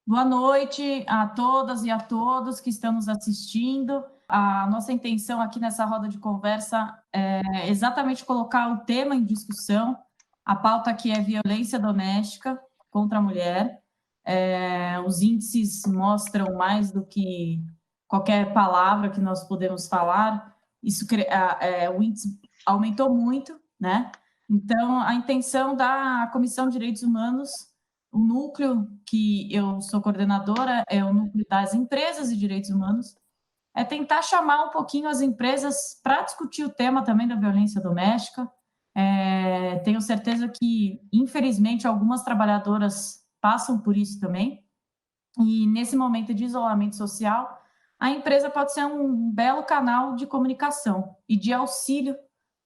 Boa noite a todas e a todos que estão nos assistindo. A nossa intenção aqui nessa roda de conversa é exatamente colocar o tema em discussão. A pauta aqui é violência doméstica contra a mulher. Os índices mostram mais do que qualquer palavra que nós podemos falar. O índice aumentou muito, né? Então, a intenção da Comissão de Direitos Humanos, o núcleo que eu sou coordenadora é o núcleo das empresas e direitos humanos, é tentar chamar um pouquinho as empresas para discutir o tema também da violência doméstica. Tenho certeza que, infelizmente, algumas trabalhadoras passam por isso também, e nesse momento de isolamento social, a empresa pode ser um belo canal de comunicação e de auxílio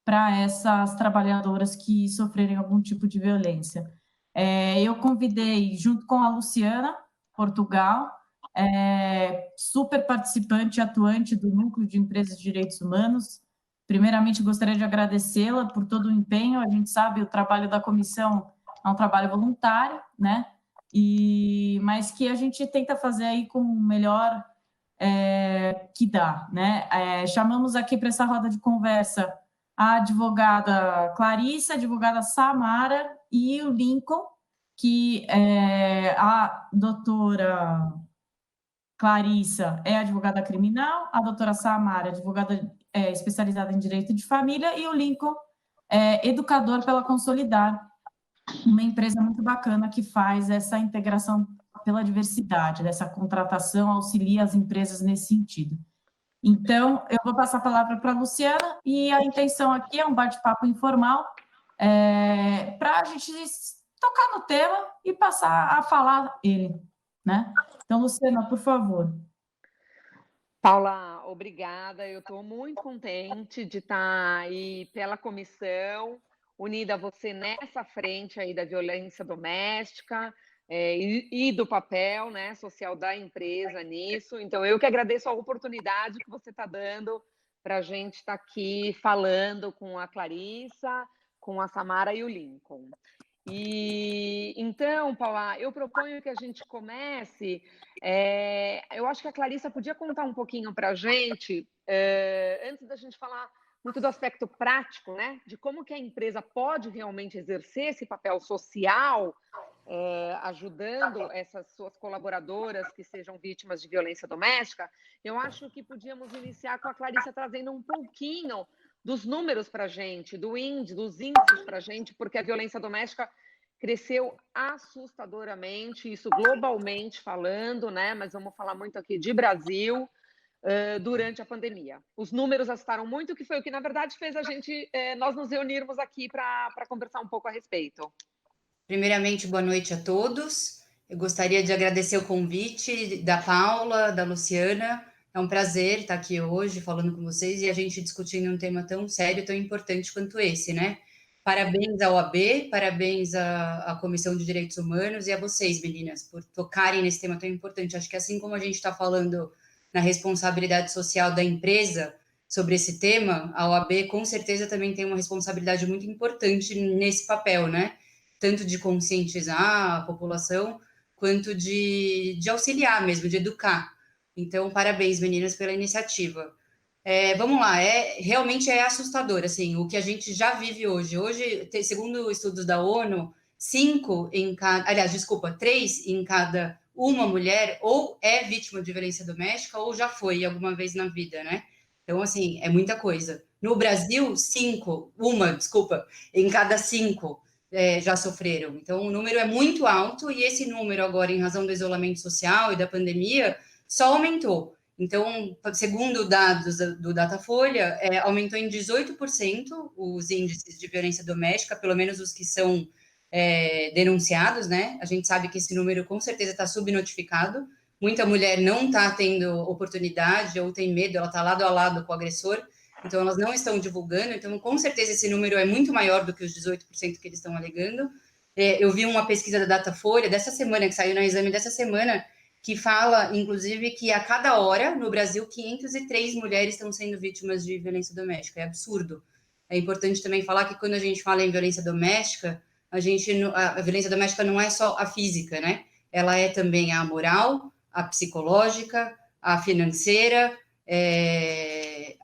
para essas trabalhadoras que sofrerem algum tipo de violência. Eu convidei, junto com a Luciana Portugal, super participante e atuante do Núcleo de Empresas de Direitos Humanos. Primeiramente, gostaria de agradecê-la por todo o empenho. A gente sabe, o trabalho da comissão é um trabalho voluntário, né? Mas que a gente tenta fazer aí com o melhor que dá, né? Chamamos aqui para essa roda de conversa a advogada Clarissa, a advogada Samara e o Lincoln, que a doutora Clarissa é advogada criminal, a doutora Samara, advogada especializada em direito de família, e o Lincoln é educador pela Consolidar, uma empresa muito bacana que faz essa integração pela diversidade, dessa contratação, auxilia as empresas nesse sentido. Então, eu vou passar a palavra para a Luciana, e a intenção aqui é um bate-papo informal, para a gente tocar no tema e passar a falar ele, né? Então, Luciana, por favor. Paula, obrigada. Eu estou muito contente de estar aí pela comissão, unida a você nessa frente aí da violência doméstica, e do papel, né, social da empresa nisso. Então, eu que agradeço a oportunidade que você está dando para a gente estar aqui falando com a Clarissa, com a Samara e o Lincoln. Então, Paula, eu proponho que a gente comece. Eu acho que a Clarissa podia contar um pouquinho para a gente, antes da gente falar muito do aspecto prático, né, de como que a empresa pode realmente exercer esse papel social, ajudando essas suas colaboradoras que sejam vítimas de violência doméstica. Eu acho que podíamos iniciar com a Clarissa trazendo um pouquinho dos números para a gente, dos índices para a gente, porque a violência doméstica cresceu assustadoramente, isso globalmente falando, né? Mas vamos falar muito aqui de Brasil, durante a pandemia. Os números assustaram muito, que foi o que, na verdade, fez nós nos reunirmos aqui para conversar um pouco a respeito. Primeiramente, boa noite a todos. Eu gostaria de agradecer o convite da Paula, da Luciana. É um prazer estar aqui hoje falando com vocês e a gente discutindo um tema tão sério, tão importante quanto esse, né? Parabéns à OAB, parabéns à Comissão de Direitos Humanos e a vocês, meninas, por tocarem nesse tema tão importante. Acho que assim como a gente está falando na responsabilidade social da empresa sobre esse tema, a OAB com certeza também tem uma responsabilidade muito importante nesse papel, né? Tanto de conscientizar a população, quanto de auxiliar mesmo, de educar. Então, parabéns, meninas, pela iniciativa. Vamos lá, realmente é assustador, assim, o que a gente já vive hoje. Hoje, segundo estudos da ONU, 3 em cada uma mulher ou é vítima de violência doméstica ou já foi alguma vez na vida, né? Então, assim, é muita coisa. No Brasil, uma em cada 5 já sofreram. Então, o número é muito alto e esse número agora, em razão do isolamento social e da pandemia, só aumentou. Então, segundo dados do Datafolha, aumentou em 18% os índices de violência doméstica, pelo menos os que são denunciados, né? A gente sabe que esse número com certeza está subnotificado. Muita mulher não está tendo oportunidade ou tem medo, ela está lado a lado com o agressor, então elas não estão divulgando, então com certeza esse número é muito maior do que os 18% que eles estão alegando. Eu vi uma pesquisa da Datafolha dessa semana, que saiu no exame dessa semana, que fala, inclusive, que a cada hora, no Brasil, 503 mulheres estão sendo vítimas de violência doméstica. É absurdo. É importante também falar que quando a gente fala em violência doméstica, a violência doméstica não é só a física, né? ela é também a moral, a psicológica, a financeira,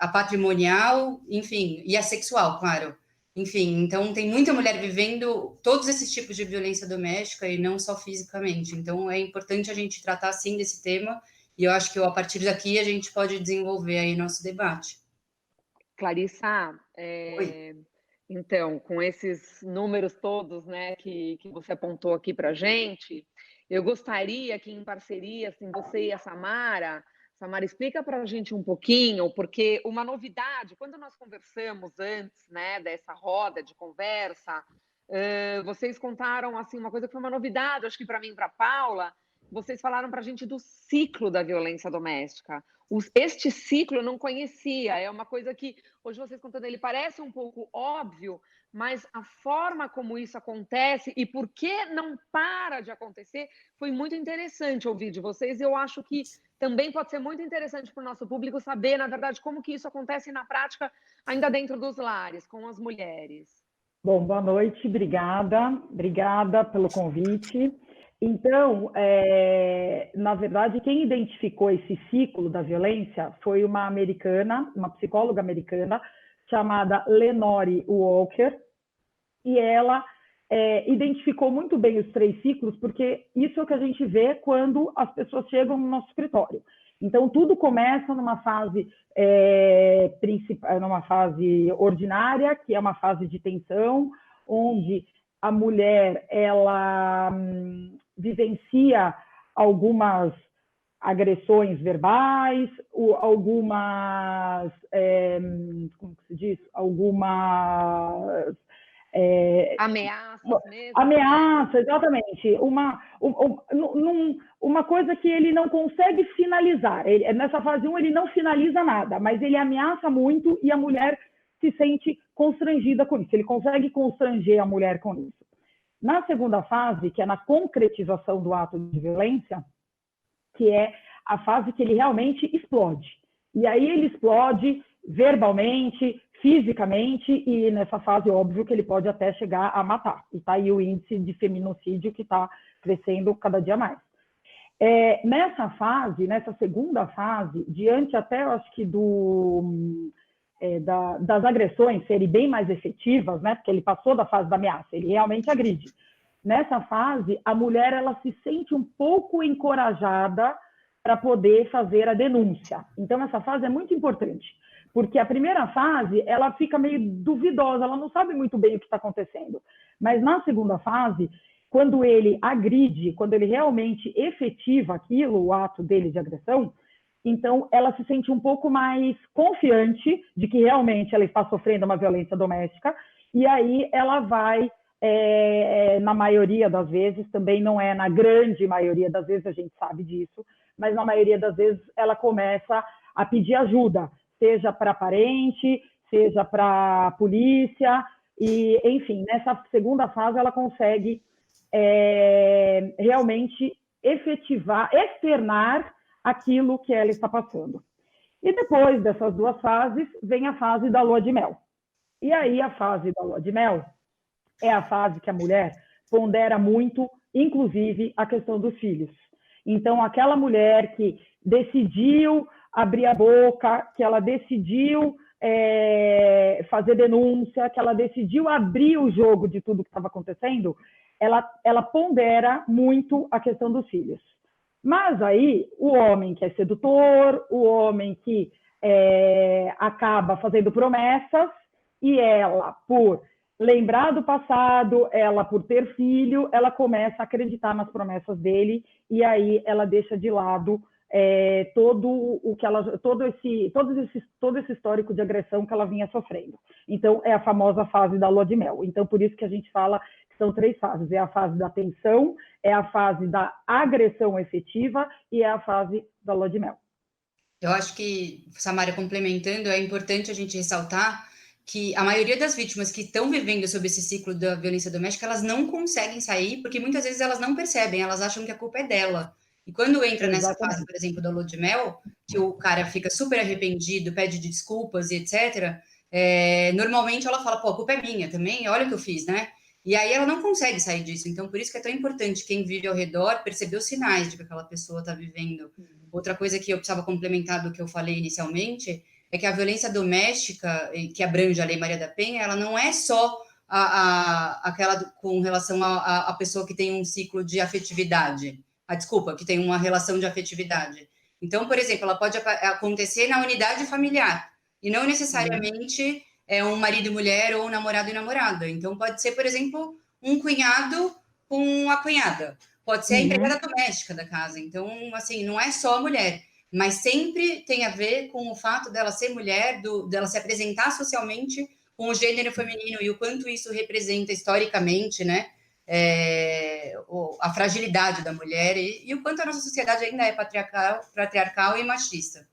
a patrimonial, enfim, e a sexual, claro. Enfim, então tem muita mulher vivendo todos esses tipos de violência doméstica e não só fisicamente. Então é importante a gente tratar sim desse tema e eu acho que a partir daqui a gente pode desenvolver aí nosso debate. Clarissa, então, com esses números todos, né, que você apontou aqui para a gente, eu gostaria que, em parceria, assim, você e a Samara, explica para a gente um pouquinho, porque uma novidade, quando nós conversamos antes, né, dessa roda de conversa, vocês contaram, assim, uma coisa que foi uma novidade, acho que para mim e para a Paula, vocês falaram para a gente do ciclo da violência doméstica. Este ciclo eu não conhecia, é uma coisa que, hoje vocês contando, ele parece um pouco óbvio, mas a forma como isso acontece e por que não para de acontecer foi muito interessante ouvir de vocês. Eu acho que também pode ser muito interessante para o nosso público saber, na verdade, como que isso acontece na prática, ainda dentro dos lares, com as mulheres. Bom, boa noite, obrigada pelo convite. Então, na verdade, quem identificou esse ciclo da violência foi uma americana, uma psicóloga americana, chamada Lenore Walker, e ela identificou muito bem os 3 ciclos, porque isso é o que a gente vê quando as pessoas chegam no nosso escritório. Então, tudo começa numa fase numa fase ordinária, que é uma fase de tensão, onde a mulher ela vivencia algumas agressões verbais, algumas, como se diz? Algumas ameaças mesmo. Ameaça, exatamente. Uma coisa que ele não consegue finalizar. Nessa fase 1, ele não finaliza nada, mas ele ameaça muito e a mulher se sente constrangida com isso. Ele consegue constranger a mulher com isso. Na segunda fase, que é na concretização do ato de violência, que é a fase que ele realmente explode. E aí ele explode verbalmente, fisicamente, e nessa fase, óbvio, que ele pode até chegar a matar. E está aí o índice de feminicídio que está crescendo cada dia mais. Nessa fase, nessa segunda fase, diante até, eu acho que das agressões serem bem mais efetivas, né? Porque ele passou da fase da ameaça, ele realmente agride. Nessa fase, a mulher ela se sente um pouco encorajada para poder fazer a denúncia. Então, essa fase é muito importante, porque a primeira fase, ela fica meio duvidosa, ela não sabe muito bem o que está acontecendo. Mas na segunda fase, quando ele agride, quando ele realmente efetiva aquilo, o ato dele de agressão, então ela se sente um pouco mais confiante de que realmente ela está sofrendo uma violência doméstica, e aí ela vai, na maioria das vezes, também não é na grande maioria das vezes, a gente sabe disso, mas na maioria das vezes ela começa a pedir ajuda, seja para parente, seja para polícia, e, enfim, nessa segunda fase ela consegue realmente externar aquilo que ela está passando. E depois dessas 2 fases, vem a fase da lua de mel. E aí a fase da lua de mel é a fase que a mulher pondera muito, inclusive a questão dos filhos. Então, aquela mulher que decidiu abrir a boca, que ela decidiu fazer denúncia, que ela decidiu abrir o jogo de tudo que estava acontecendo, ela pondera muito a questão dos filhos. Mas aí, o homem que é sedutor, o homem que acaba fazendo promessas, e ela, por lembrar do passado, ela, por ter filho, ela começa a acreditar nas promessas dele, e aí ela deixa de lado todo esse histórico de agressão que ela vinha sofrendo. Então, é a famosa fase da lua de mel. Então, por isso que a gente fala que são 3 fases. É a fase da tensão, é a fase da agressão efetiva e é a fase da lua de mel. Eu acho que, Samara, complementando, é importante a gente ressaltar que a maioria das vítimas que estão vivendo sob esse ciclo da violência doméstica, elas não conseguem sair, porque muitas vezes elas não percebem, elas acham que a culpa é dela. E quando entra nessa fase, por exemplo, da lua de mel, que o cara fica super arrependido, pede desculpas e etc., normalmente ela fala, pô, a culpa é minha também, olha o que eu fiz, né? E aí ela não consegue sair disso. Então, por isso que é tão importante quem vive ao redor perceber os sinais de que aquela pessoa está vivendo. Outra coisa que eu precisava complementar do que eu falei inicialmente é que a violência doméstica, que abrange a Lei Maria da Penha, ela não é só aquela com relação à pessoa que tem um ciclo de afetividade. Desculpa, que tem uma relação de afetividade. Então, por exemplo, ela pode acontecer na unidade familiar e não necessariamente um marido e mulher ou um namorado e namorada. Então, pode ser, por exemplo, um cunhado com a cunhada. Pode ser a empregada doméstica da casa. Então, assim, não é só a mulher, mas sempre tem a ver com o fato dela ser mulher, dela se apresentar socialmente com o gênero feminino e o quanto isso representa historicamente, né? A fragilidade da mulher e o quanto a nossa sociedade ainda é patriarcal e machista.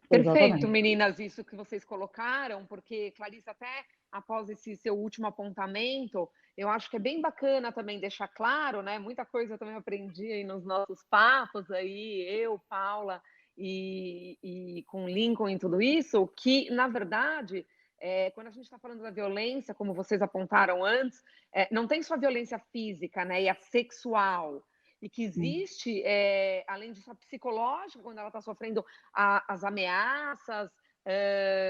Perfeito, Exatamente. meninas, isso que vocês colocaram, porque, Clarissa, até após esse seu último apontamento, eu acho que é bem bacana também deixar claro, né? Muita coisa eu também aprendi aí nos nossos papos aí, eu, Paula e com Lincoln e tudo isso, que, na verdade, quando a gente está falando da violência, como vocês apontaram antes, não tem só a violência física, né? E a sexual. E que existe, além disso, a psicológica, quando ela está sofrendo as ameaças,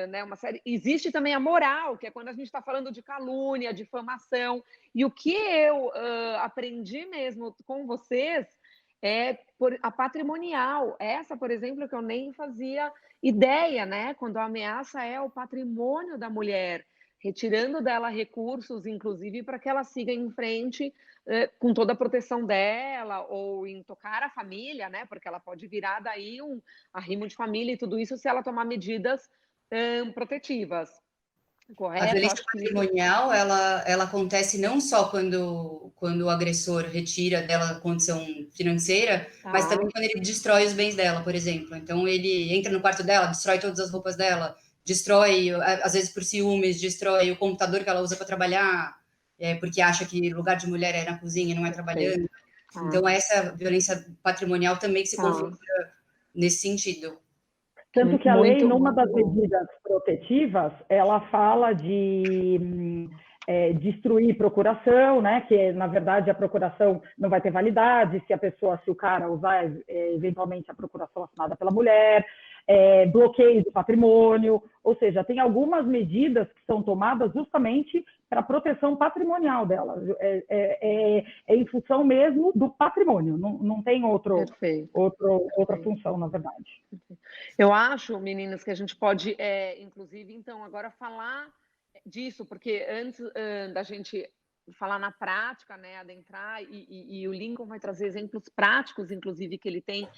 né, uma série. Existe também a moral, que é quando a gente está falando de calúnia, difamação. E o que eu aprendi mesmo com vocês é a patrimonial. Essa, por exemplo, que eu nem fazia ideia, né? Quando a ameaça é o patrimônio da mulher, retirando dela recursos, inclusive, para que ela siga em frente com toda a proteção dela, ou em tocar a família, né? Porque ela pode virar daí um arrimo de família e tudo isso se ela tomar medidas protetivas. Correto? A violência patrimonial, ela acontece não só quando o agressor retira dela a condição financeira, mas também quando ele destrói os bens dela, por exemplo. Então, ele entra no quarto dela, destrói todas as roupas dela, destrói, às vezes por ciúmes, destrói o computador que ela usa para trabalhar, porque acha que lugar de mulher é na cozinha e não é trabalhando. Então, essa violência patrimonial também se configura nesse sentido. Tanto que a lei, numa das medidas protetivas, ela fala de destruir procuração, né? Que, na verdade, a procuração não vai ter validade se o cara usar, eventualmente, a procuração assinada pela mulher, bloqueio do patrimônio, ou seja, tem algumas medidas que são tomadas justamente para a proteção patrimonial dela, em função mesmo do patrimônio, não tem outra função, na verdade. Eu acho, meninas, que a gente pode, inclusive, então, agora falar disso, porque antes da gente falar na prática, né, adentrar, e o Lincoln vai trazer exemplos práticos, inclusive, que ele tem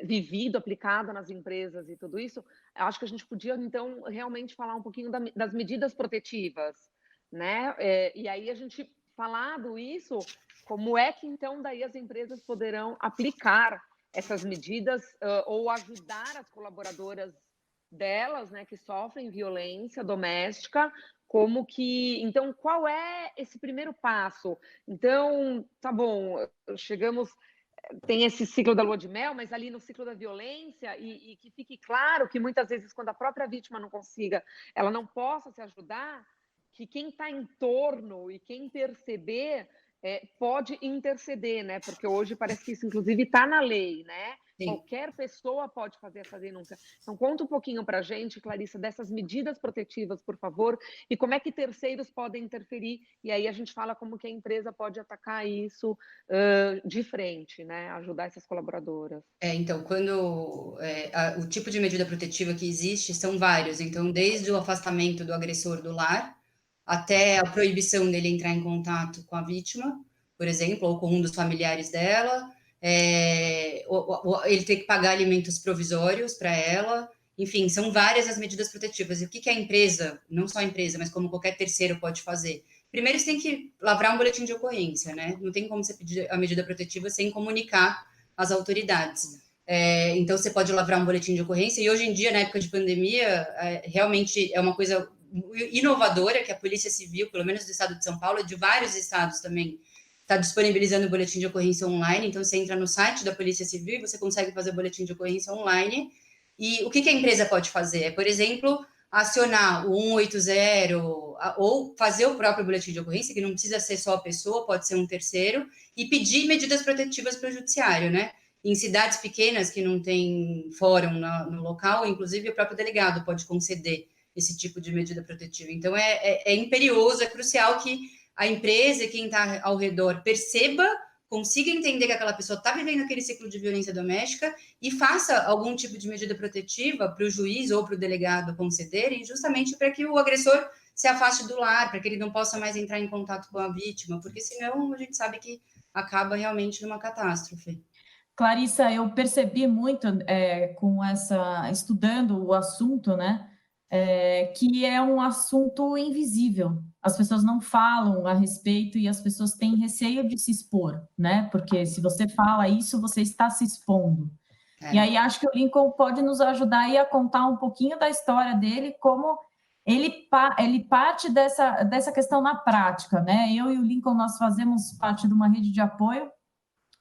vivido, aplicado nas empresas e tudo isso, acho que a gente podia, então, realmente falar um pouquinho das medidas protetivas, né? E aí a gente falado isso, como é que, então, daí as empresas poderão aplicar essas medidas ou ajudar as colaboradoras delas, né, que sofrem violência doméstica, como que... Então, qual é esse primeiro passo? Então, tá bom, chegamos... Tem esse ciclo da lua de mel, mas ali no ciclo da violência, e que fique claro que muitas vezes, quando a própria vítima não consiga, ela não possa se ajudar, que quem está em torno e quem perceber pode interceder, né? Porque hoje parece que isso, inclusive, está na lei, né? Sim. Qualquer pessoa pode fazer essa denúncia. Então, conta um pouquinho para a gente, Clarissa, dessas medidas protetivas, por favor, e como é que terceiros podem interferir, e aí a gente fala como que a empresa pode atacar isso de frente, né? Ajudar essas colaboradoras. Então, o tipo de medida protetiva que existe são vários. Então, desde o afastamento do agressor do lar, até a proibição dele entrar em contato com a vítima, por exemplo, ou com um dos familiares dela, ele tem que pagar alimentos provisórios para ela, enfim, são várias as medidas protetivas. E o que a empresa, não só a empresa, mas como qualquer terceiro pode fazer? Primeiro, você tem que lavrar um boletim de ocorrência, né? Não tem como você pedir a medida protetiva sem comunicar às autoridades. Então, você pode lavrar um boletim de ocorrência, e hoje em dia, na época de pandemia, realmente é uma coisa inovadora que a Polícia Civil, pelo menos do estado de São Paulo, de vários estados também, está disponibilizando o boletim de ocorrência online. Então, você entra no site da Polícia Civil e você consegue fazer o boletim de ocorrência online. E o que a empresa pode fazer? Por exemplo, acionar o 180 ou fazer o próprio boletim de ocorrência, que não precisa ser só a pessoa, pode ser um terceiro, e pedir medidas protetivas para o judiciário, né? Em cidades pequenas que não tem fórum no local, inclusive o próprio delegado pode conceder esse tipo de medida protetiva. Então, é imperioso, é crucial que a empresa e quem está ao redor perceba, consiga entender que aquela pessoa está vivendo aquele ciclo de violência doméstica e faça algum tipo de medida protetiva para o juiz ou para o delegado concederem, justamente para que o agressor se afaste do lar, para que ele não possa mais entrar em contato com a vítima, porque senão a gente sabe que acaba realmente numa catástrofe. Clarissa, eu percebi muito estudando o assunto, né? Que é um assunto invisível. As pessoas não falam a respeito e as pessoas têm receio de se expor, né? Porque se você fala isso, você está se expondo. E aí acho que o Lincoln pode nos ajudar aí a contar um pouquinho da história dele, como ele parte dessa questão na prática, né? Eu e o Lincoln, nós fazemos parte de uma rede de apoio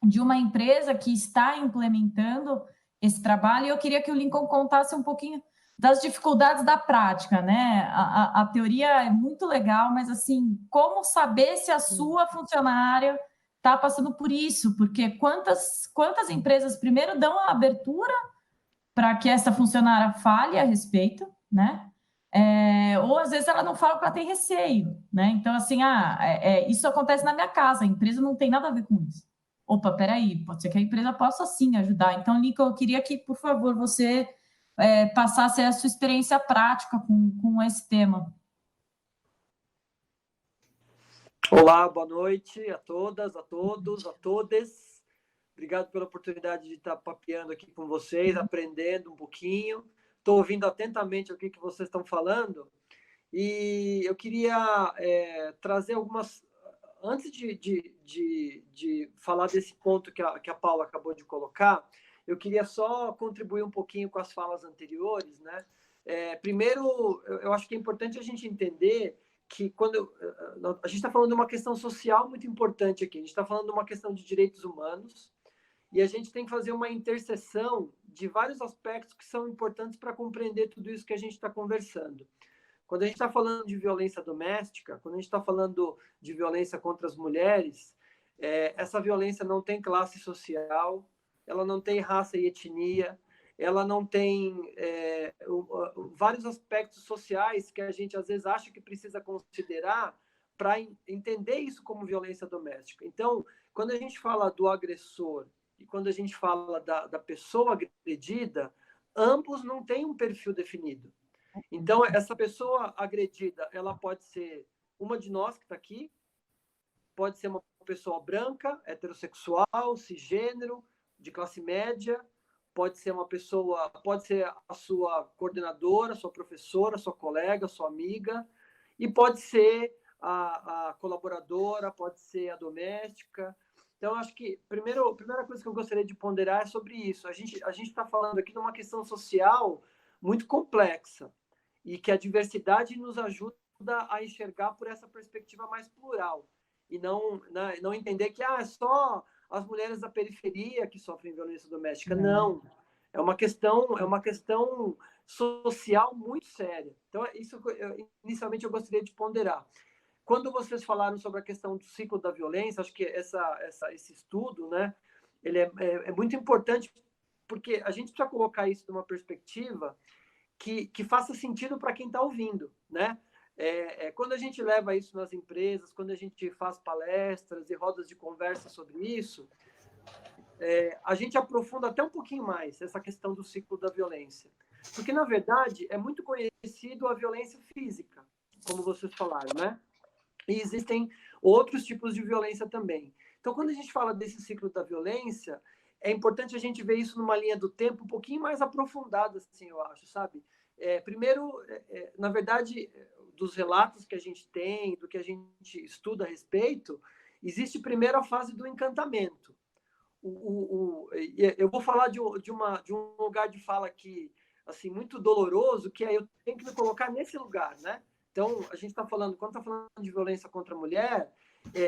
de uma empresa que está implementando esse trabalho, e eu queria que o Lincoln contasse um pouquinho das dificuldades da prática, né? A teoria é muito legal, mas assim, como saber se a sua funcionária está passando por isso? Porque quantas empresas primeiro dão a abertura para que essa funcionária fale a respeito, né? Ou às vezes ela não fala porque ela tem receio, né? Então, assim, isso acontece na minha casa, a empresa não tem nada a ver com isso. Opa, peraí, pode ser que a empresa possa sim ajudar. Então, Lincoln, eu queria que, por favor, você passasse a sua experiência prática com esse tema. Olá, boa noite a todas, a todos, a todas. Obrigado pela oportunidade de estar papeando aqui com vocês, aprendendo um pouquinho. Estou ouvindo atentamente o que vocês estão falando e eu queria trazer algumas... Antes de falar desse ponto que a Paula acabou de colocar, eu queria só contribuir um pouquinho com as falas anteriores, né? Primeiro, eu acho que é importante a gente entender que quando a gente está falando de uma questão social muito importante aqui, a gente está falando de uma questão de direitos humanos e a gente tem que fazer uma interseção de vários aspectos que são importantes para compreender tudo isso que a gente está conversando. Quando a gente está falando de violência doméstica, quando a gente está falando de violência contra as mulheres, essa violência não tem classe social, ela não tem raça e etnia, ela não tem vários aspectos sociais que a gente às vezes acha que precisa considerar para entender isso como violência doméstica. Então, quando a gente fala do agressor e quando a gente fala da pessoa agredida, ambos não têm um perfil definido. Então, essa pessoa agredida, ela pode ser uma de nós que está aqui, pode ser uma pessoa branca, heterossexual, cisgênero, de classe média, pode ser uma pessoa, pode ser a sua coordenadora, sua professora, sua colega, sua amiga, e pode ser a colaboradora, pode ser a doméstica. Então, acho que a primeira coisa que eu gostaria de ponderar é sobre isso. A gente está falando aqui de uma questão social muito complexa e que a diversidade nos ajuda a enxergar por essa perspectiva mais plural e não entender que é só as mulheres da periferia que sofrem violência doméstica. Não, é uma questão social muito séria. Então, isso inicialmente eu gostaria de ponderar. Quando vocês falaram sobre a questão do ciclo da violência, acho que esse estudo, né, ele é muito importante porque a gente precisa colocar isso numa perspectiva que faça sentido para quem está ouvindo, né? Quando a gente leva isso nas empresas, quando a gente faz palestras e rodas de conversa sobre isso, a gente aprofunda até um pouquinho mais essa questão do ciclo da violência. Porque, na verdade, é muito conhecido a violência física, como vocês falaram, né? E existem outros tipos de violência também. Então, quando a gente fala desse ciclo da violência, é importante a gente ver isso numa linha do tempo um pouquinho mais aprofundada, assim, eu acho, sabe? Primeiro, na verdade, dos relatos que a gente tem, do que a gente estuda a respeito, existe primeiro a fase do encantamento. Eu vou falar de um lugar de fala aqui, assim, muito doloroso, que eu tenho que me colocar nesse lugar, né? Então, a gente está falando, quando está falando de violência contra a mulher,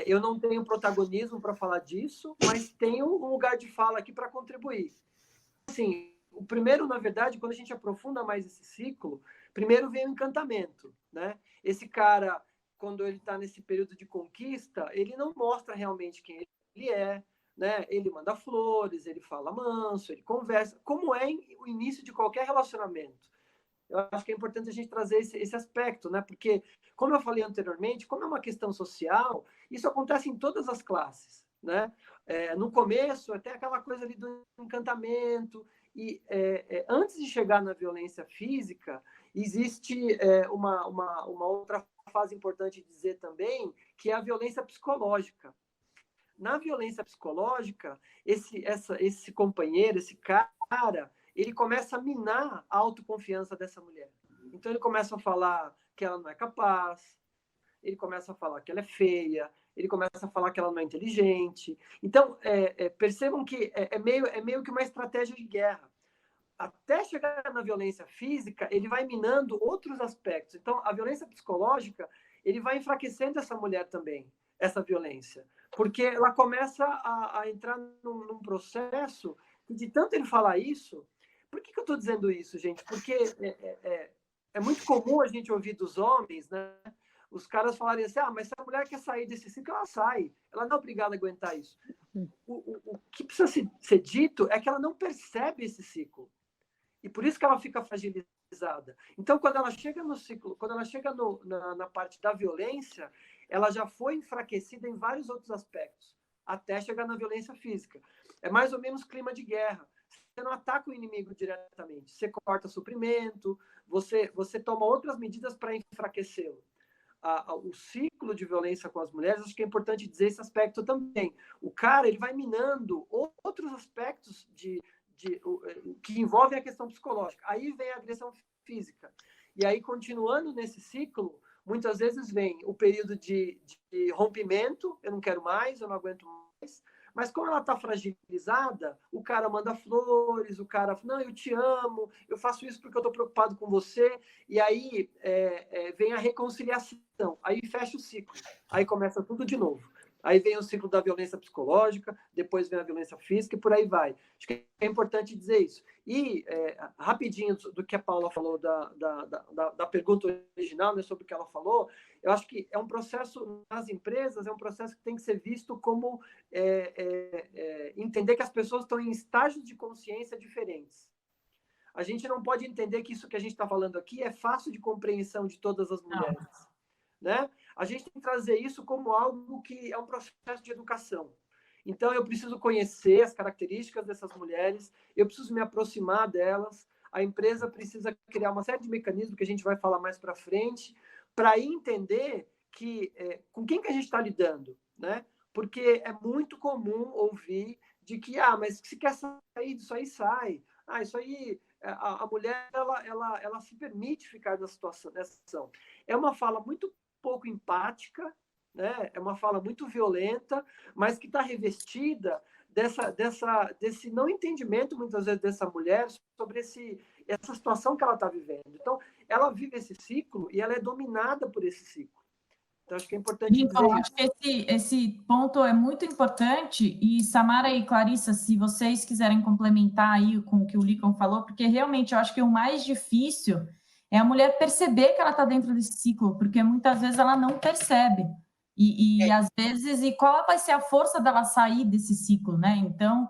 eu não tenho protagonismo para falar disso, mas tenho um lugar de fala aqui para contribuir. Assim, o primeiro, na verdade, quando a gente aprofunda mais esse ciclo, Primeiro vem o encantamento, né? Esse cara, quando ele está nesse período de conquista, ele não mostra realmente quem ele é, né? Ele manda flores, ele fala manso, ele conversa, como é o início de qualquer relacionamento. Eu acho que é importante a gente trazer esse aspecto, né? Porque, como eu falei anteriormente, como é uma questão social, isso acontece em todas as classes, né? No começo, até aquela coisa ali do encantamento, e antes de chegar na violência física, existe uma outra fase importante de dizer também, que é a violência psicológica. Na violência psicológica, esse companheiro, esse cara, ele começa a minar a autoconfiança dessa mulher. Então, ele começa a falar que ela não é capaz, ele começa a falar que ela é feia, ele começa a falar que ela não é inteligente. Então, percebam que é meio que uma estratégia de guerra. Até chegar na violência física, ele vai minando outros aspectos. Então, a violência psicológica, ele vai enfraquecendo essa mulher também, essa violência. Porque ela começa a entrar num processo que, de tanto ele falar isso... Por que eu estou dizendo isso, gente? Porque é muito comum a gente ouvir dos homens, né? Os caras falarem assim, mas se a mulher quer sair desse ciclo, ela sai. Ela não é obrigada a aguentar isso. O que precisa ser dito é que ela não percebe esse ciclo. E por isso que ela fica fragilizada. Então, quando ela chega no ciclo, quando ela chega na parte da violência, ela já foi enfraquecida em vários outros aspectos, até chegar na violência física. É mais ou menos clima de guerra. Você não ataca o inimigo diretamente, você corta suprimento, você toma outras medidas para enfraquecê-lo. O ciclo de violência com as mulheres, acho que é importante dizer esse aspecto também. O cara, ele vai minando outros aspectos que envolvem a questão psicológica. Aí vem a agressão física. E aí, continuando nesse ciclo, muitas vezes vem o período de rompimento, eu não quero mais, eu não aguento mais. Mas como ela está fragilizada, o cara manda flores, o cara fala, não, eu te amo, eu faço isso porque eu estou preocupado com você. E aí vem a reconciliação, aí fecha o ciclo, aí começa tudo de novo. Aí vem o ciclo da violência psicológica, depois vem a violência física e por aí vai. Acho que é importante dizer isso. E, rapidinho, do que a Paula falou da pergunta original, né, sobre o que ela falou, eu acho que é um processo, nas empresas, é um processo que tem que ser visto como entender que as pessoas estão em estágios de consciência diferentes. A gente não pode entender que isso que a gente está falando aqui é fácil de compreensão de todas as mulheres. Né? A gente tem que trazer isso como algo que é um processo de educação. Então, eu preciso conhecer as características dessas mulheres, eu preciso me aproximar delas, a empresa precisa criar uma série de mecanismos que a gente vai falar mais para frente, para entender com quem que a gente está lidando, né? Porque é muito comum ouvir de que, mas se quer sair disso aí, sai. Isso aí, a mulher, ela se permite ficar nessa situação. É uma fala muito pouco empática, né? É uma fala muito violenta, mas que está revestida desse não entendimento, muitas vezes, dessa mulher sobre essa situação que ela está vivendo. Então, ela vive esse ciclo e ela é dominada por esse ciclo. Então, acho que é importante dizer isso. Acho que esse ponto é muito importante, e Samara e Clarissa, se vocês quiserem complementar aí com o que o Lincoln falou, porque realmente eu acho que o mais difícil é a mulher perceber que ela está dentro desse ciclo, porque muitas vezes ela não percebe. Às vezes, e qual vai ser a força dela sair desse ciclo, né? Então,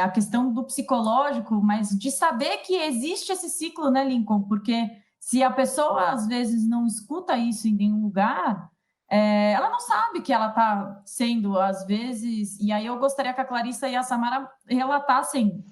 a questão do psicológico, mas de saber que existe esse ciclo, né, Lincoln? Porque se a pessoa, às vezes, não escuta isso em nenhum lugar, ela não sabe que ela está sendo, às vezes... E aí eu gostaria que a Clarissa e a Samara relatassem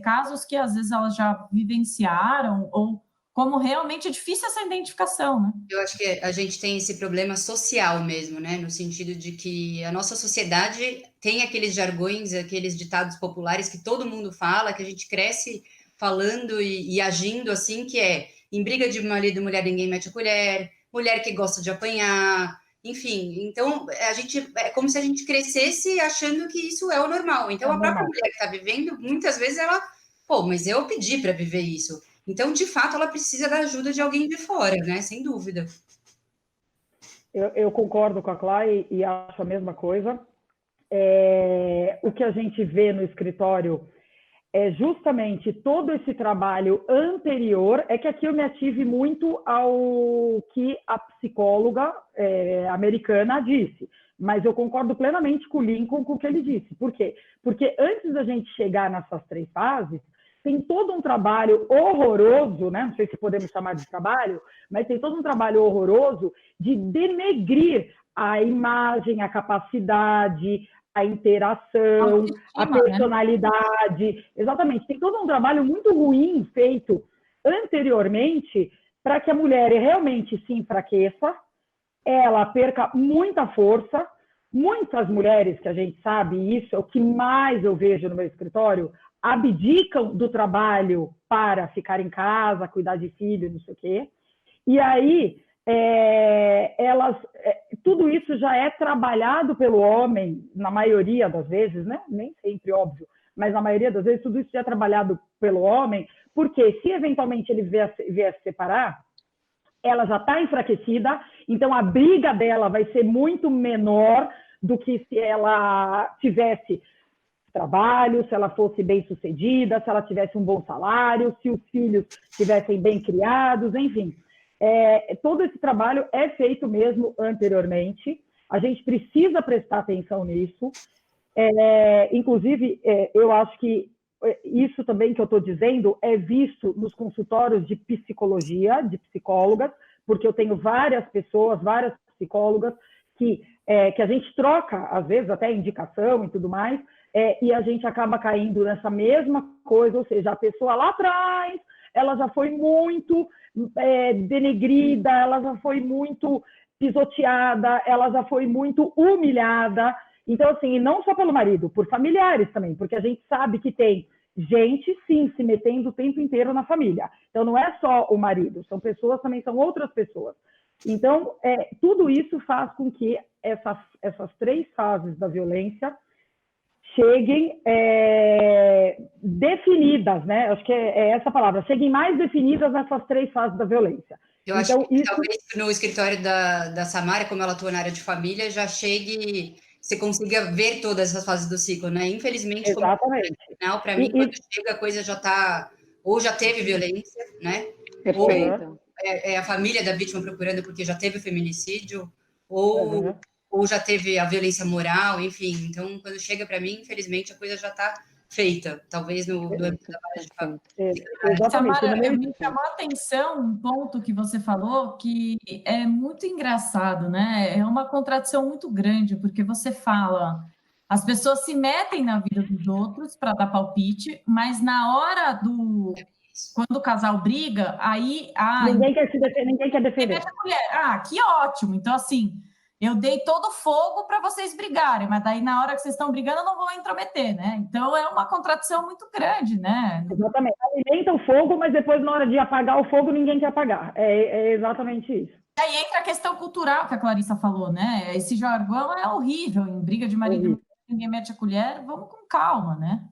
casos que, às vezes, elas já vivenciaram, ou como realmente é difícil essa identificação, né? Eu acho que a gente tem esse problema social mesmo, né? No sentido de que a nossa sociedade tem aqueles jargões, aqueles ditados populares que todo mundo fala, que a gente cresce falando e agindo assim, que em briga de marido e mulher ninguém mete a colher, mulher que gosta de apanhar, enfim. Então, é como se a gente crescesse achando que isso é o normal. Então, a própria mulher que está vivendo, muitas vezes ela, mas eu pedi para viver isso. Então, de fato, ela precisa da ajuda de alguém de fora, né? Sem dúvida. Eu concordo com a Clá e acho a mesma coisa. O que a gente vê no escritório é justamente todo esse trabalho anterior, é que aqui eu me ative muito ao que a psicóloga americana disse, mas eu concordo plenamente com o Lincoln com o que ele disse. Por quê? Porque antes da gente chegar nessas 3 fases, tem todo um trabalho horroroso, né? Não sei se podemos chamar de trabalho, mas tem todo um trabalho horroroso de denegrir a imagem, a capacidade, a interação, a personalidade. Né? Exatamente. Tem todo um trabalho muito ruim feito anteriormente para que a mulher realmente se enfraqueça, ela perca muita força. Muitas mulheres, que a gente sabe, isso é o que mais eu vejo no meu escritório, abdicam do trabalho para ficar em casa, cuidar de filho, não sei o quê. E aí, tudo isso já é trabalhado pelo homem, na maioria das vezes, né? Nem sempre, óbvio, mas na maioria das vezes tudo isso já é trabalhado pelo homem, porque se eventualmente ele vier se separar, ela já está enfraquecida, então a briga dela vai ser muito menor do que se ela tivesse trabalho, se ela fosse bem-sucedida, se ela tivesse um bom salário, se os filhos estivessem bem criados, enfim. Todo esse trabalho é feito mesmo anteriormente, a gente precisa prestar atenção nisso, inclusive, eu acho que isso também que eu estou dizendo é visto nos consultórios de psicologia, de psicólogas, porque eu tenho várias pessoas, várias psicólogas, que a gente troca, às vezes, até indicação e tudo mais, e a gente acaba caindo nessa mesma coisa, ou seja, a pessoa lá atrás, ela já foi muito denegrida, ela já foi muito pisoteada, ela já foi muito humilhada. Então, assim, e não só pelo marido, por familiares também, porque a gente sabe que tem gente, sim, se metendo o tempo inteiro na família. Então, não é só o marido, são pessoas também, são outras pessoas. Então, tudo isso faz com que essas 3 fases da violência cheguem definidas, né? Acho que é essa palavra, cheguem mais definidas nessas 3 fases da violência. Eu acho que talvez no escritório da Samara, como ela atua na área de família, já chegue, você consiga ver todas as fases do ciclo, né? Infelizmente, exatamente. Como para mim, quando chega, a coisa já está, ou já teve violência, né? Perfeito. Ou é a família da vítima procurando porque já teve o feminicídio, ou já teve a violência moral, enfim. Então, quando chega para mim, infelizmente, a coisa já está feita, talvez no âmbito da área de família. Samara, me chamou a atenção um ponto que você falou que é muito engraçado, né? É uma contradição muito grande, porque você fala, as pessoas se metem na vida dos outros para dar palpite, mas na hora quando o casal briga, aí... ninguém quer se defender, ninguém quer defender. Que ótimo! Então, assim, eu dei todo o fogo para vocês brigarem, mas daí na hora que vocês estão brigando eu não vou intrometer, né? Então é uma contradição muito grande, né? Exatamente. Alimenta o fogo, mas depois na hora de apagar o fogo ninguém quer apagar. É exatamente isso. E aí entra a questão cultural que a Clarissa falou, né? Esse jargão é horrível, em briga de marido e mulher, ninguém mete a colher, vamos com calma, né?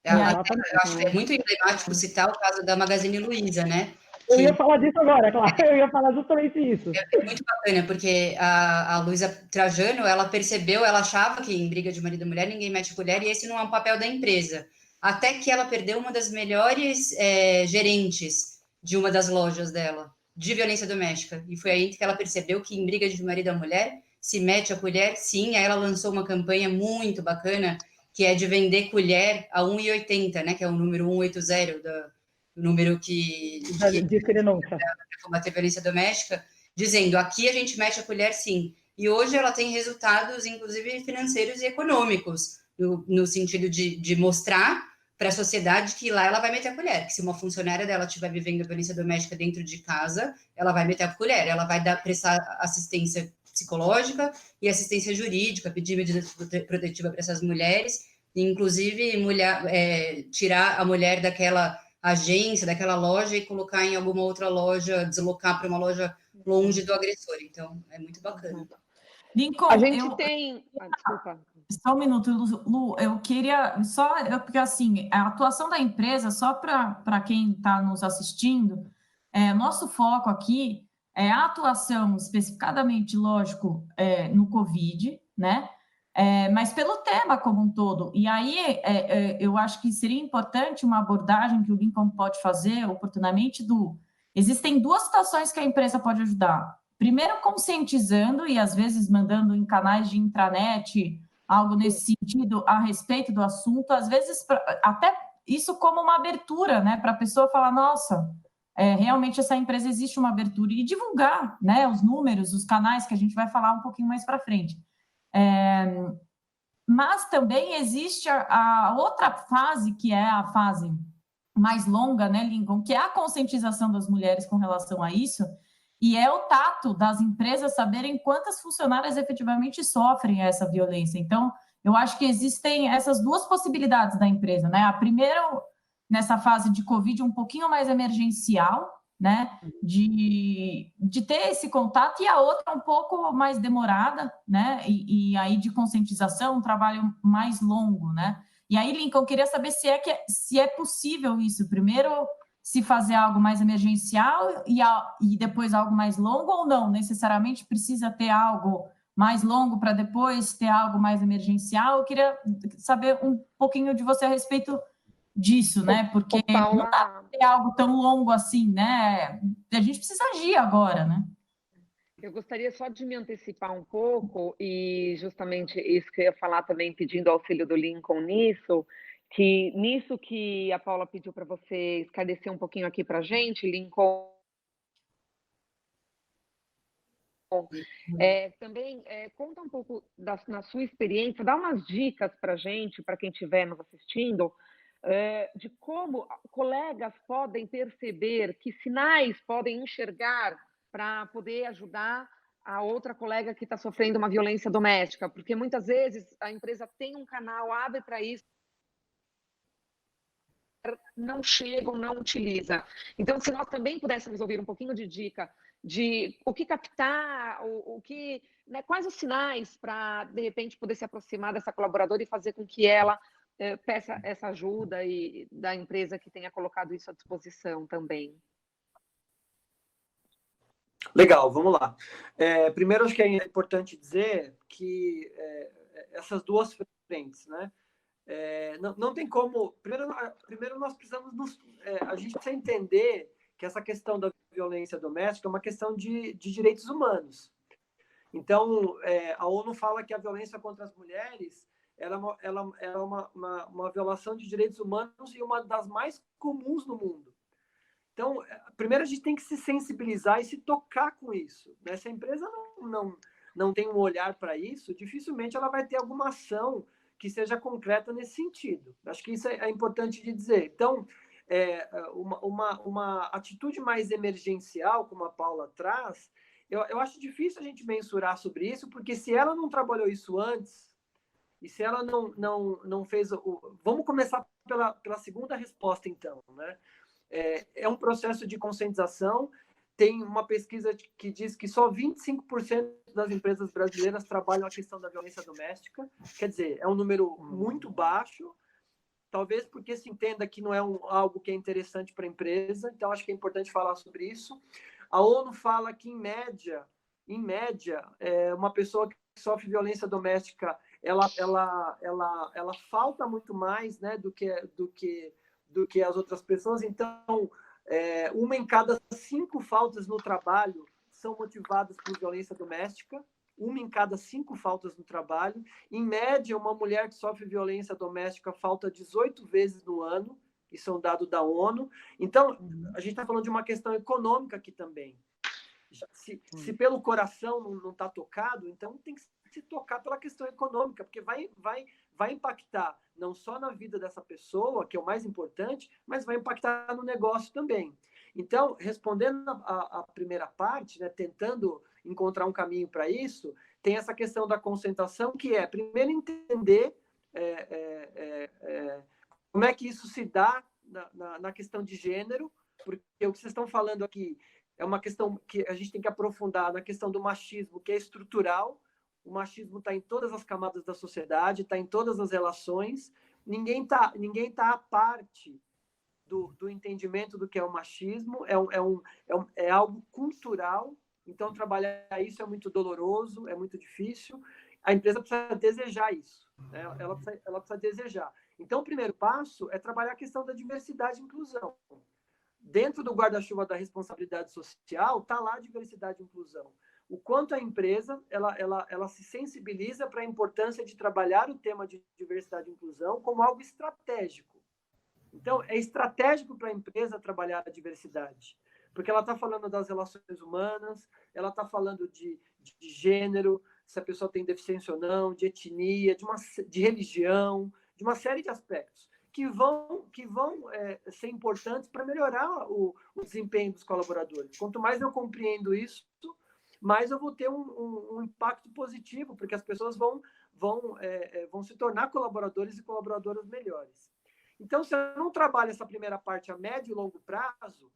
Eu acho que é muito emblemático citar o caso da Magazine Luiza, né? Eu ia falar disso agora, claro. Eu ia falar justamente isso. É muito bacana, porque a Luiza Trajano, ela percebeu, ela achava que em briga de marido e mulher ninguém mete a colher, e esse não é um papel da empresa. Até que ela perdeu uma das melhores gerentes de uma das lojas dela, de violência doméstica. E foi aí que ela percebeu que em briga de marido e mulher se mete a colher, sim. Aí ela lançou uma campanha muito bacana, que é de vender colher a R$1,80, né? Que é o número 180 o número que combater violência doméstica, dizendo, aqui a gente mete a colher, sim. E hoje ela tem resultados, inclusive financeiros e econômicos, no sentido de mostrar para a sociedade que lá ela vai meter a colher, que se uma funcionária dela estiver vivendo violência doméstica dentro de casa, ela vai meter a colher, ela vai prestar assistência psicológica e assistência jurídica, pedir medida protetiva para essas mulheres, e inclusive tirar a mulher daquela agência, daquela loja e colocar em alguma outra loja, deslocar para uma loja longe do agressor. Então, é muito bacana. Lincoln, a gente tem... desculpa. Só um minuto, Lu, eu queria porque assim, a atuação da empresa, só para quem está nos assistindo, nosso foco aqui é a atuação especificadamente, lógico, no Covid, né? mas pelo tema como um todo. E aí eu acho que seria importante uma abordagem que o Lincoln pode fazer oportunamente existem duas situações que a empresa pode ajudar. Primeiro, conscientizando e às vezes mandando em canais de intranet algo nesse sentido a respeito do assunto, às vezes até isso como uma abertura, né, para a pessoa falar, nossa, realmente essa empresa existe uma abertura, e divulgar, né, os números, os canais que a gente vai falar um pouquinho mais para frente. Mas também existe a outra fase, que é a fase mais longa, né, Lincoln, que é a conscientização das mulheres com relação a isso, e é o tato das empresas saberem quantas funcionárias efetivamente sofrem essa violência. Então, eu acho que existem essas duas possibilidades da empresa, né? A primeira, nessa fase de Covid, um pouquinho mais emergencial, né? De ter esse contato, e a outra um pouco mais demorada, né? E aí de conscientização, um trabalho mais longo, né? E aí, Lincoln, eu queria saber se é possível isso. Primeiro, se fazer algo mais emergencial e depois algo mais longo, ou não? Necessariamente precisa ter algo mais longo para depois ter algo mais emergencial? Eu queria saber um pouquinho de você a respeito disso, né? Porque Paula, não dá para ter algo tão longo assim, né? A gente precisa agir agora, né? eu gostaria só de me antecipar um pouco, e justamente isso que eu ia falar também, pedindo auxílio do Lincoln nisso, que nisso que a Paula pediu para você esclarecer um pouquinho aqui para a gente, Lincoln, também conta um pouco na sua experiência, dá umas dicas para a gente, para quem estiver nos assistindo, de como colegas podem perceber, que sinais podem enxergar para poder ajudar a outra colega que está sofrendo uma violência doméstica, porque muitas vezes a empresa tem um canal, abre para isso, não chega ou não utiliza. Então, se nós também pudéssemos ouvir um pouquinho de dica de o que captar, o que, né, quais os sinais para, de repente, poder se aproximar dessa colaboradora e fazer com que ela peça essa ajuda e da empresa que tenha colocado isso à disposição também. Legal, vamos lá. Primeiro, acho que é importante dizer que essas duas frentes, né? Não tem como. Primeiro nós precisamos a gente precisa entender que essa questão da violência doméstica é uma questão de direitos humanos. Então, a ONU fala que a violência contra as mulheres ela é uma violação de direitos humanos e uma das mais comuns no mundo. Então, primeiro a gente tem que se sensibilizar e se tocar com isso, né? Se a empresa não tem um olhar para isso, dificilmente ela vai ter alguma ação que seja concreta nesse sentido. Acho que isso é importante de dizer. Então, uma atitude mais emergencial, como a Paula traz, eu acho difícil a gente mensurar sobre isso, porque se ela não trabalhou isso antes, e se ela não fez... Vamos começar pela segunda resposta, então, né? É um processo de conscientização. Tem uma pesquisa que diz que só 25% das empresas brasileiras trabalham a questão da violência doméstica. Quer dizer, é um número muito baixo, talvez porque se entenda que não é algo que é interessante para a empresa. Então, acho que é importante falar sobre isso. A ONU fala que, em média, uma pessoa que sofre violência doméstica, ela falta muito mais, né, do que as outras pessoas. Então, uma em cada 5 faltas no trabalho são motivadas por violência doméstica. Uma em cada 5 faltas no trabalho. Em média, uma mulher que sofre violência doméstica falta 18 vezes no ano. Isso é um dado da ONU. Então, a gente está falando de uma questão econômica aqui também. Se pelo coração não está tocado, então tem que se tocar pela questão econômica, porque vai impactar não só na vida dessa pessoa, que é o mais importante, mas vai impactar no negócio também. Então, respondendo a primeira parte, né, tentando encontrar um caminho para isso, tem essa questão da concentração, que é, primeiro, entender como é que isso se dá na questão de gênero, porque o que vocês estão falando aqui é uma questão que a gente tem que aprofundar na questão do machismo, que é estrutural. O machismo está em todas as camadas da sociedade, está em todas as relações. Ninguém tá à parte do entendimento do que é o machismo. É algo cultural. Então, trabalhar isso é muito doloroso, é muito difícil. a empresa precisa desejar isso, né? Ela precisa desejar. Então, o primeiro passo é trabalhar a questão da diversidade e inclusão. Dentro do guarda-chuva da responsabilidade social, está lá a diversidade e inclusão. O quanto a empresa ela se sensibiliza para a importância de trabalhar o tema de diversidade e inclusão como algo estratégico. Então, é estratégico para a empresa trabalhar a diversidade, porque ela está falando das relações humanas, ela está falando de gênero, se a pessoa tem deficiência ou não, de etnia, de religião, de uma série de aspectos que vão ser importantes para melhorar o desempenho dos colaboradores. Quanto mais eu compreendo isso, mais eu vou ter um impacto positivo, porque as pessoas vão se tornar colaboradores e colaboradoras melhores. Então, se eu não trabalho essa primeira parte a médio e longo prazo,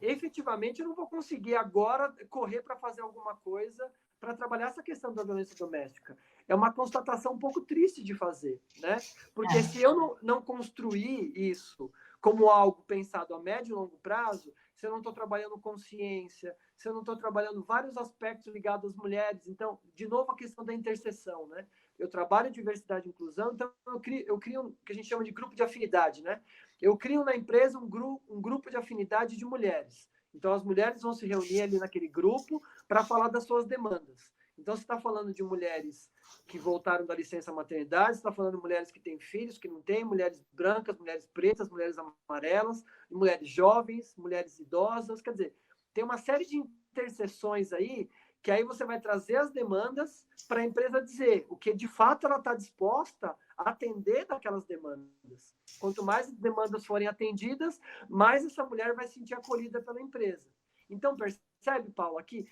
efetivamente eu não vou conseguir agora correr para fazer alguma coisa para trabalhar essa questão da violência doméstica. É uma constatação um pouco triste de fazer, né? Porque se eu não construir isso como algo pensado a médio e longo prazo, se eu não estou trabalhando consciência, se eu não estou trabalhando vários aspectos ligados às mulheres, então, de novo, a questão da interseção, né? Eu trabalho diversidade e inclusão, então eu crio o que a gente chama de grupo de afinidade, né? Eu crio na empresa um grupo de afinidade de mulheres. Então, as mulheres vão se reunir ali naquele grupo para falar das suas demandas. Então, você está falando de mulheres que voltaram da licença maternidade, você está falando de mulheres que têm filhos, que não têm, mulheres brancas, mulheres pretas, mulheres amarelas, mulheres jovens, mulheres idosas. Quer dizer, tem uma série de interseções aí, que aí você vai trazer as demandas para a empresa dizer o que, de fato, ela está disposta a atender daquelas demandas. Quanto mais demandas forem atendidas, mais essa mulher vai se sentir acolhida pela empresa. Então, percebe, Paulo, aqui,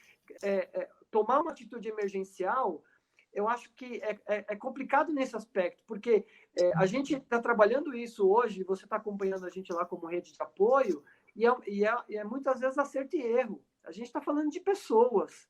tomar uma atitude emergencial, eu acho que é complicado nesse aspecto, porque a gente está trabalhando isso hoje, você está acompanhando a gente lá como rede de apoio, e é muitas vezes acerto e erro. A gente está falando de pessoas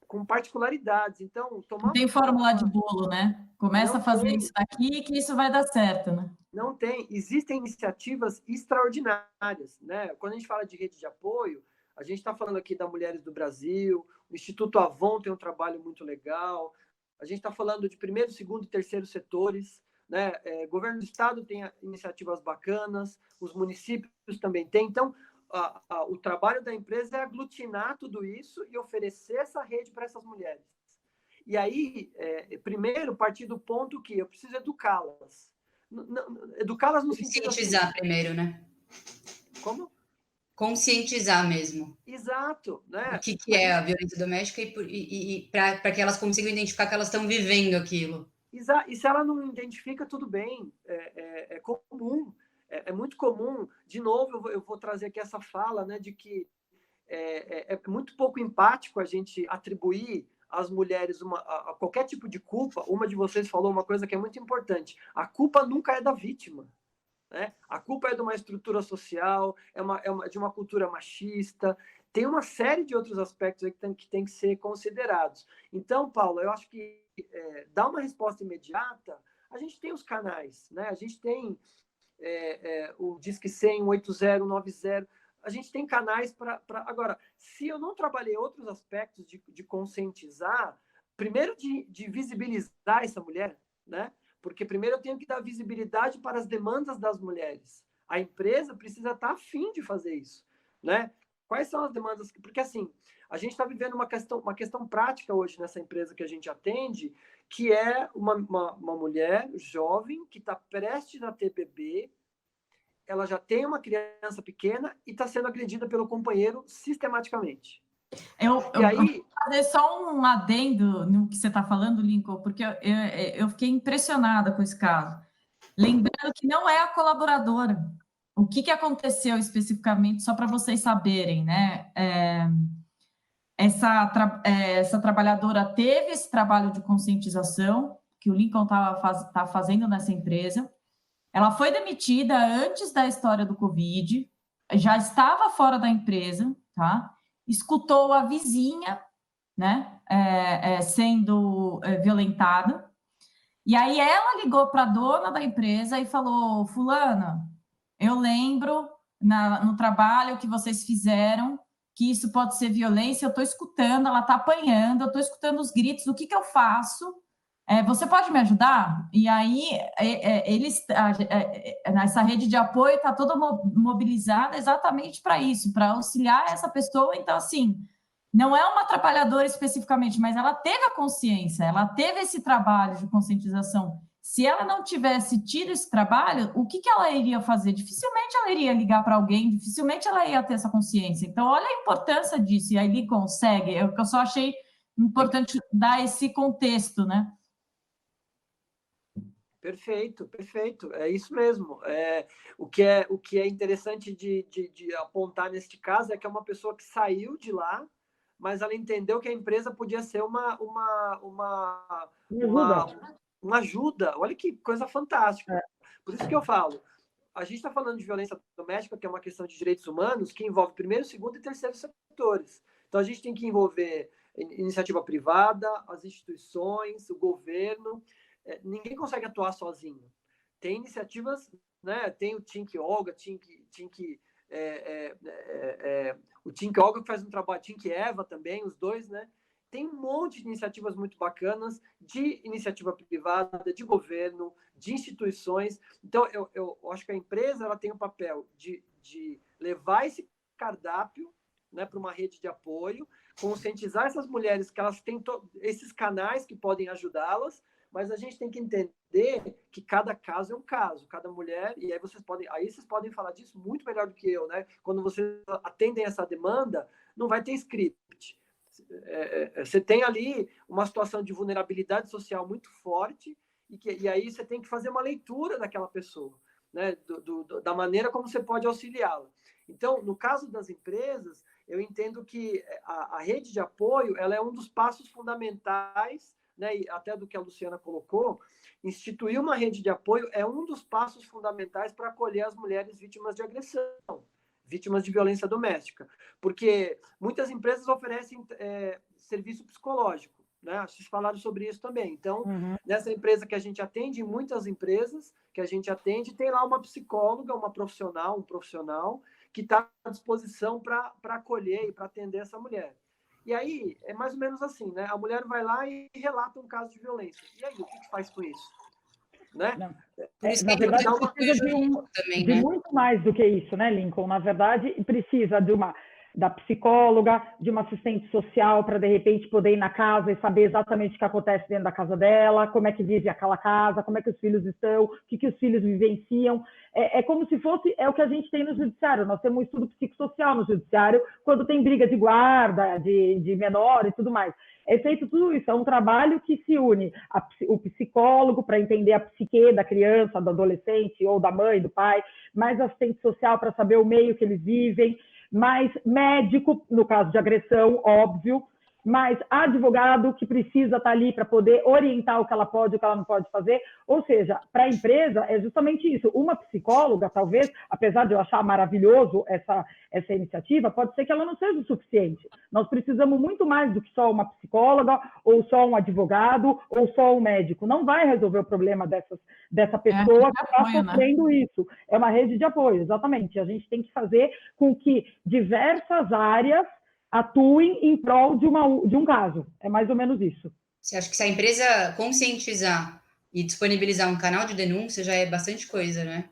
com particularidades. Então, não tem fórmula de bolo, né? Começa a fazer isso aqui que isso vai dar certo, né? Não tem. Existem iniciativas extraordinárias, né? Quando a gente fala de rede de apoio, a gente está falando aqui da Mulheres do Brasil, o Instituto Avon tem um trabalho muito legal, a gente está falando de primeiro, segundo e terceiro setores, né? Governo do Estado tem iniciativas bacanas, os municípios também têm. Então, o trabalho da empresa é aglutinar tudo isso e oferecer essa rede para essas mulheres. E aí, primeiro, partir do ponto que eu preciso educá-las. Educá-las no sentido... Conscientizar primeiro, né? Como? Conscientizar mesmo. Exato. Né? O que é a violência doméstica e para que elas consigam identificar que elas estão vivendo aquilo. Exato. E se ela não identifica, tudo bem. É comum. É muito comum. De novo, eu vou trazer aqui essa fala, né, de que é muito pouco empático a gente atribuir às mulheres a qualquer tipo de culpa. Uma de vocês falou uma coisa que é muito importante. A culpa nunca é da vítima. Né? A culpa é de uma estrutura social, de uma cultura machista, tem uma série de outros aspectos aí que tem que ser considerados. Então, Paulo, eu acho que dar uma resposta imediata, a gente tem os canais, né? A gente tem o Disque 100, 8090, a gente tem canais para... Agora, se eu não trabalhei outros aspectos de conscientizar, primeiro de visibilizar essa mulher, né? Porque primeiro eu tenho que dar visibilidade para as demandas das mulheres. A empresa precisa estar afim de fazer isso, né? Quais são as demandas? Porque, assim, a gente está vivendo uma questão prática hoje nessa empresa que a gente atende, que é uma mulher jovem que está prestes a ter bebê, ela já tem uma criança pequena e está sendo agredida pelo companheiro sistematicamente. Eu vou fazer só um adendo no que você está falando, Lincoln, porque eu fiquei impressionada com esse caso. Lembrando que não é a colaboradora. O que aconteceu especificamente, só para vocês saberem, né? Essa trabalhadora teve esse trabalho de conscientização que o Lincoln tá fazendo nessa empresa. Ela foi demitida antes da história do Covid, já estava fora da empresa, tá? Escutou a vizinha, né, sendo violentada, e aí ela ligou para a dona da empresa e falou: fulana, eu lembro no trabalho que vocês fizeram que isso pode ser violência, eu estou escutando, ela está apanhando, eu estou escutando os gritos, o que eu faço? Você pode me ajudar? E aí, essa rede de apoio está toda mobilizada exatamente para isso, para auxiliar essa pessoa. Então, assim, não é uma atrapalhadora especificamente, mas ela teve a consciência, ela teve esse trabalho de conscientização. Se ela não tivesse tido esse trabalho, o que ela iria fazer? Dificilmente ela iria ligar para alguém, dificilmente ela ia ter essa consciência. Então, olha a importância disso, e aí ele consegue. Eu só achei importante dar esse contexto, né? Perfeito, perfeito. É isso mesmo. O que é interessante de apontar neste caso é que é uma pessoa que saiu de lá, mas ela entendeu que a empresa podia ser uma ajuda. Olha que coisa fantástica. Por isso que eu falo, a gente está falando de violência doméstica, que é uma questão de direitos humanos, que envolve primeiro, segundo e terceiro setores. Então, a gente tem que envolver iniciativa privada, as instituições, o governo. Ninguém consegue atuar sozinho. Tem iniciativas, né? Tem o Tink Olga, o Tink Olga que faz um trabalho, Tink Eva também, os dois, né? Tem um monte de iniciativas muito bacanas de iniciativa privada, de governo, de instituições. Então, eu acho que a empresa ela tem o papel de levar esse cardápio, né, para uma rede de apoio, conscientizar essas mulheres que elas têm esses canais que podem ajudá-las, mas a gente tem que entender que cada caso é um caso, cada mulher, e aí vocês podem falar disso muito melhor do que eu, né? Quando vocês atendem essa demanda, não vai ter script. Você tem ali uma situação de vulnerabilidade social muito forte, e aí você tem que fazer uma leitura daquela pessoa, né? Da maneira como você pode auxiliá-la. Então, no caso das empresas, eu entendo que a rede de apoio ela é um dos passos fundamentais, né, e até do que a Luciana colocou, instituir uma rede de apoio é um dos passos fundamentais para acolher as mulheres vítimas de agressão, vítimas de violência doméstica, porque muitas empresas oferecem serviço psicológico, né? Vocês falaram sobre isso também. Então, nessa empresa que a gente atende, em muitas empresas que a gente atende, tem lá uma psicóloga, um profissional que está à disposição para acolher e para atender essa mulher. E aí, é mais ou menos assim, né? A mulher vai lá e relata um caso de violência. E aí, o que faz com isso? Né? Na verdade, precisa de muito mais do que isso, né, Lincoln? Na verdade, precisa da psicóloga, de uma assistente social para, de repente, poder ir na casa e saber exatamente o que acontece dentro da casa dela, como é que vive aquela casa, como é que os filhos estão, o que os filhos vivenciam. É como se fosse, o que a gente tem no judiciário. Nós temos um estudo psicossocial no judiciário, quando tem briga de guarda, de menor e tudo mais. É feito tudo isso, é um trabalho que se une o psicólogo para entender a psique da criança, do adolescente, ou da mãe, do pai, mais assistente social para saber o meio que eles vivem, mais médico, no caso de agressão, óbvio, mais advogado que precisa estar ali para poder orientar o que ela pode e o que ela não pode fazer. Ou seja, para a empresa é justamente isso. Uma psicóloga, talvez, apesar de eu achar maravilhoso essa iniciativa, pode ser que ela não seja o suficiente. Nós precisamos muito mais do que só uma psicóloga, ou só um advogado, ou só um médico. Não vai resolver o problema dessa pessoa que está sofrendo isso. É uma rede de apoio, exatamente. A gente tem que fazer com que diversas áreas atuem em prol de um caso. É mais ou menos isso. Você acha que se a empresa conscientizar e disponibilizar um canal de denúncia já é bastante coisa, né?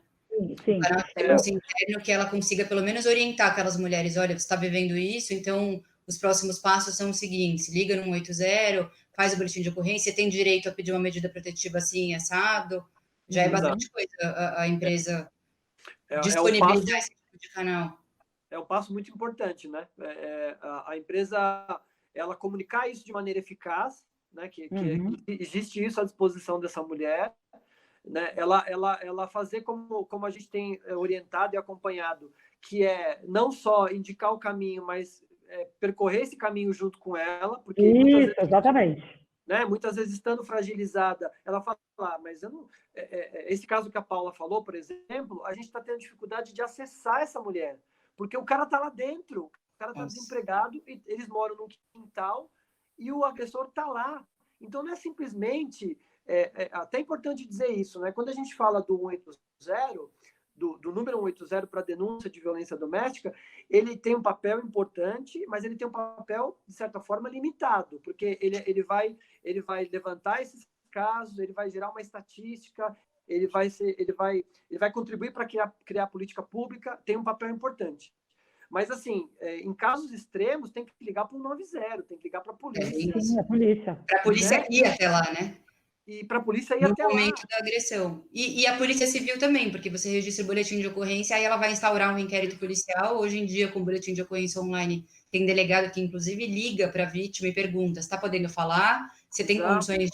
Sim. Um canal de denúncia interno que ela consiga pelo menos orientar aquelas mulheres, olha, você está vivendo isso, então os próximos passos são os seguintes, liga no 180, faz o boletim de ocorrência, tem direito a pedir uma medida protetiva assim, assado, já é bastante coisa a empresa disponibilizar esse tipo de canal. É um passo muito importante, né? A empresa, ela comunicar isso de maneira eficaz, né? Que existe isso à disposição dessa mulher, né? Ela fazer como a gente tem orientado e acompanhado, que é não só indicar o caminho, mas percorrer esse caminho junto com ela, porque exatamente. Né? Muitas vezes, estando fragilizada, ela fala, mas eu não... esse caso que a Paula falou, por exemplo, a gente está tendo dificuldade de acessar essa mulher, porque o cara está lá dentro, o cara está desempregado, e eles moram num quintal, e o agressor está lá. Então, não é simplesmente... até importante dizer isso, né? Quando a gente fala do 180, do número 180 para denúncia de violência doméstica, ele tem um papel importante, mas ele tem um papel, de certa forma, limitado, porque ele vai levantar esses casos, ele vai gerar uma estatística, ele vai contribuir para criar política pública, tem um papel importante. Mas, assim, em casos extremos, tem que ligar para o 190, tem que ligar para a polícia. Sim, a polícia. Para a polícia ir até lá, né? E para a polícia ir No até lá. momento da agressão. E a Polícia Civil também, porque você registra o boletim de ocorrência, aí ela vai instaurar um inquérito policial. Hoje em dia, com o boletim de ocorrência online, tem delegado que, inclusive, liga para a vítima e pergunta: você está podendo falar? Você tem condições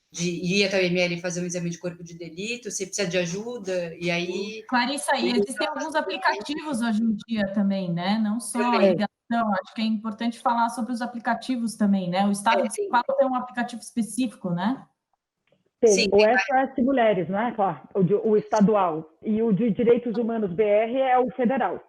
de ir até o IML e fazer um exame de corpo de delito? Você precisa de ajuda? E aí... Clarissa, e existem alguns aplicativos hoje em dia também, né? Não só a ligação, acho que é importante falar sobre os aplicativos também, né? O Estado de São Paulo tem um aplicativo específico, né? Tem Sim, o SOS Mulheres, né? Claro, o estadual. E o de Direitos Humanos BR é o federal.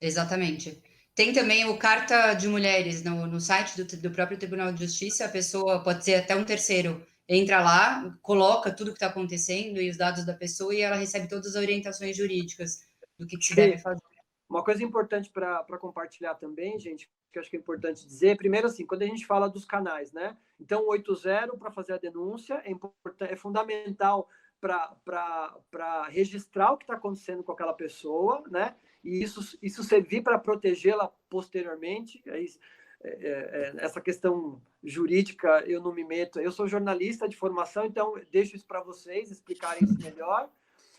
Exatamente. Tem também o Carta de Mulheres no site do próprio Tribunal de Justiça. A pessoa pode ser até um terceiro. Entra lá, coloca tudo o que está acontecendo e os dados da pessoa e ela recebe todas as orientações jurídicas do que se deve fazer. Uma coisa importante para compartilhar também, gente, que eu acho que é importante dizer, primeiro assim, quando a gente fala dos canais, né? Então, o 80 para fazer a denúncia é fundamental para registrar o que está acontecendo com aquela pessoa, né? E isso servir para protegê-la posteriormente. Essa questão jurídica eu não me meto. Eu sou jornalista de formação, então deixo isso para vocês explicarem isso melhor.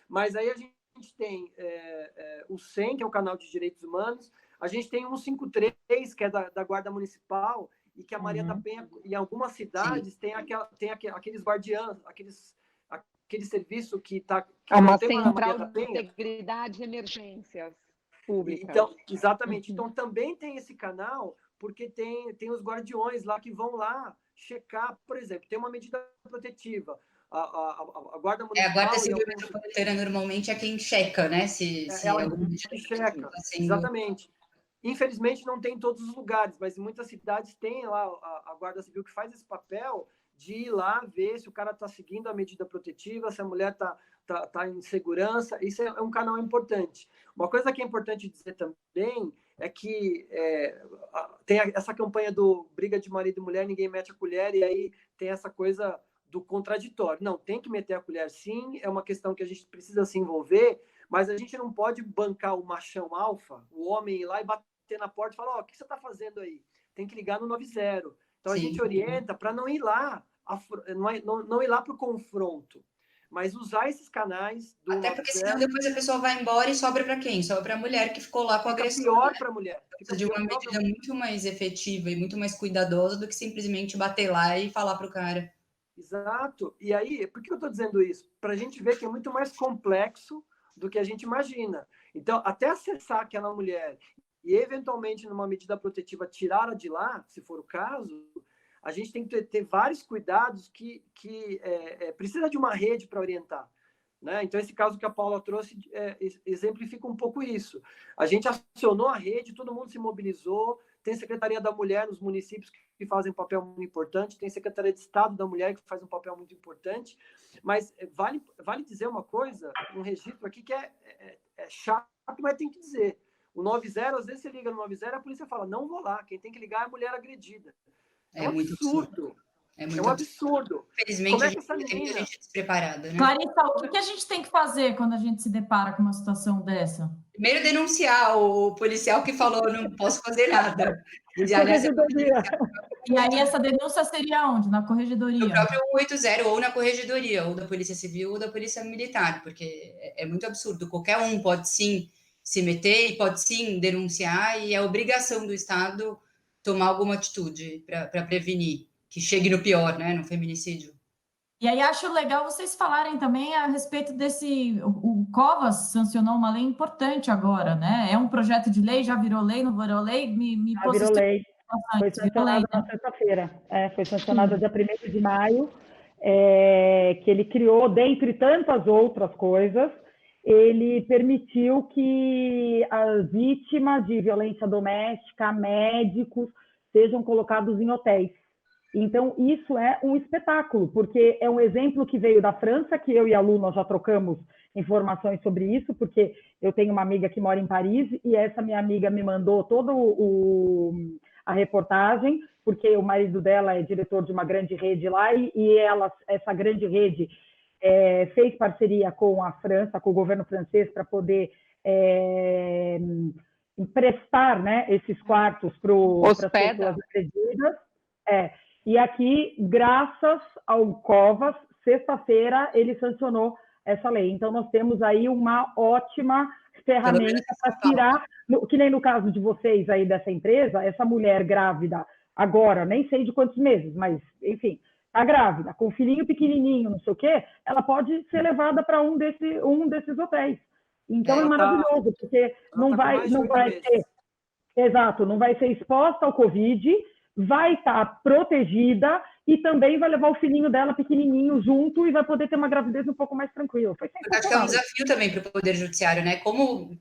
Mas aí a gente tem o SEM, que é o canal de direitos humanos, a gente tem o 153, que é da Guarda Municipal, e que a Maria da Penha, em algumas cidades, tem aqueles guardiãs, aquele serviço que está... Uma central de integridade e emergências públicas. Então, exatamente. Então, também tem esse canal, porque tem os guardiões lá que vão lá checar, por exemplo, tem uma medida protetiva. A Guarda Municipal... A Guarda Civil Metropolitana normalmente é quem checa, né? Se algum checa, exatamente. Infelizmente, não tem em todos os lugares, mas em muitas cidades tem lá a Guarda Civil que faz esse papel de ir lá ver se o cara está seguindo a medida protetiva, se a mulher está em segurança. Isso é um canal importante. Uma coisa que é importante dizer também é que tem essa campanha do briga de marido e mulher, ninguém mete a colher, e aí tem essa coisa do contraditório. Não, tem que meter a colher sim, é uma questão que a gente precisa se envolver, mas a gente não pode bancar o machão alfa, o homem ir lá e bater na porta e falar, o que você está fazendo aí? Tem que ligar no 90. Então, a gente orienta para não ir lá, não ir lá para o confronto, mas usar esses canais do até porque senão depois a pessoa vai embora e sobra para quem? Sobra para a mulher que ficou lá com a agressão. Pior para a mulher. Fica de uma medida muito mais efetiva e muito mais cuidadosa do que simplesmente bater lá e falar para o cara. Exato. E aí, por que eu estou dizendo isso? Para a gente ver que é muito mais complexo do que a gente imagina. Então, até acessar aquela mulher e, eventualmente, numa medida protetiva, tirá-la de lá, se for o caso, a gente tem que ter vários cuidados que precisa de uma rede para orientar. Né? Então, esse caso que a Paula trouxe exemplifica um pouco isso. A gente acionou a rede, todo mundo se mobilizou, tem Secretaria da Mulher nos municípios que fazem um papel muito importante, tem Secretaria de Estado da Mulher que faz um papel muito importante, mas vale dizer uma coisa, um registro aqui que é chato, mas tem que dizer. O 90, às vezes você liga no 90, a polícia fala, não vou lá, quem tem que ligar é a mulher agredida. É um muito absurdo. É um absurdo. Infelizmente, a gente tem muita gente despreparada. Né? Clarissa, o que a gente tem que fazer quando a gente se depara com uma situação dessa? Primeiro, denunciar o policial que falou, não posso fazer nada. E aí, essa denúncia seria onde? Na corregedoria? No próprio 180, ou na corregedoria, ou da Polícia Civil, ou da Polícia Militar, porque é muito absurdo. Qualquer um pode, sim, se meter e pode, sim, denunciar, e é obrigação do Estado tomar alguma atitude para prevenir que chegue no pior, né, no feminicídio. E aí acho legal vocês falarem também a respeito desse... O Covas sancionou uma lei importante agora, né? É um projeto de lei, já virou lei, não virou lei? Virou lei. Foi sancionado na sexta-feira. Foi sancionado dia 1º de maio, que ele criou, dentre tantas outras coisas, ele permitiu que as vítimas de violência doméstica, médicos, sejam colocados em hotéis. Então, isso é um espetáculo, porque é um exemplo que veio da França, que eu e a Lu, nós já trocamos informações sobre isso, porque eu tenho uma amiga que mora em Paris, e essa minha amiga me mandou toda a reportagem, porque o marido dela é diretor de uma grande rede lá, e essa grande rede fez parceria com a França, com o governo francês, para poder emprestar, né, esses quartos para as pessoas agredidas. E aqui, graças ao Covas, sexta-feira ele sancionou essa lei. Então, nós temos aí uma ótima ferramenta para tirar, que nem no caso de vocês aí dessa empresa, essa mulher grávida agora, nem sei de quantos meses, mas, enfim, está grávida, com um filhinho pequenininho, não sei o quê, ela pode ser levada para um desses hotéis. Então, é maravilhoso, porque não vai ter... Exato, não vai ser exposta ao Covid, vai estar protegida e também vai levar o filhinho dela pequenininho junto e vai poder ter uma gravidez um pouco mais tranquila. Eu acho que é um desafio também para o Poder Judiciário, né? Como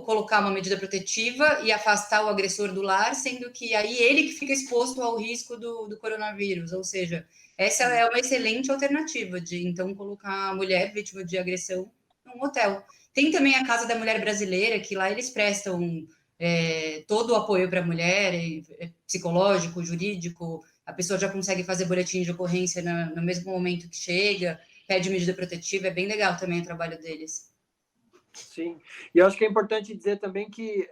colocar uma medida protetiva e afastar o agressor do lar, sendo que aí ele que fica exposto ao risco do coronavírus. Ou seja, essa é uma excelente alternativa de, então, colocar a mulher vítima de agressão num hotel. Tem também a Casa da Mulher Brasileira, que lá eles prestam... todo o apoio para a mulher, psicológico, jurídico, a pessoa já consegue fazer boletim de ocorrência no mesmo momento que chega, pede medida protetiva, é bem legal também o trabalho deles. Sim, e eu acho que é importante dizer também que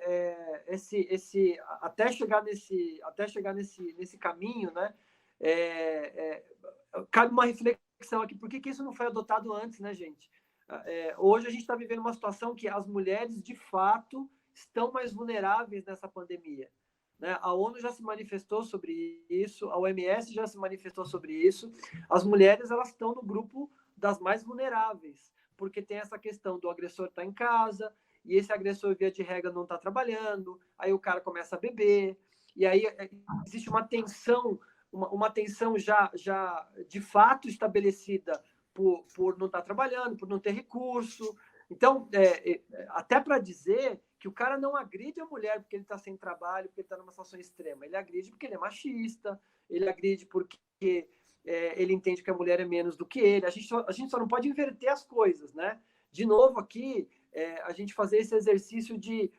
até chegar nesse caminho, né, cabe uma reflexão aqui, por que isso não foi adotado antes, né, gente? Hoje a gente está vivendo uma situação que as mulheres, de fato, estão mais vulneráveis nessa pandemia, né? A ONU já se manifestou sobre isso, a OMS já se manifestou sobre isso. As mulheres, elas estão no grupo das mais vulneráveis, porque tem essa questão do agressor estar em casa, e esse agressor, via de regra, não está trabalhando, aí o cara começa a beber, e aí existe uma tensão já de fato estabelecida por não estar trabalhando, por não ter recurso. Então, até para dizer que o cara não agride a mulher porque ele está sem trabalho, porque ele está numa situação extrema. Ele agride porque ele é machista, ele agride porque ele entende que a mulher é menos do que ele. A gente só não pode inverter as coisas, né? De novo aqui, a gente fazer esse exercício de...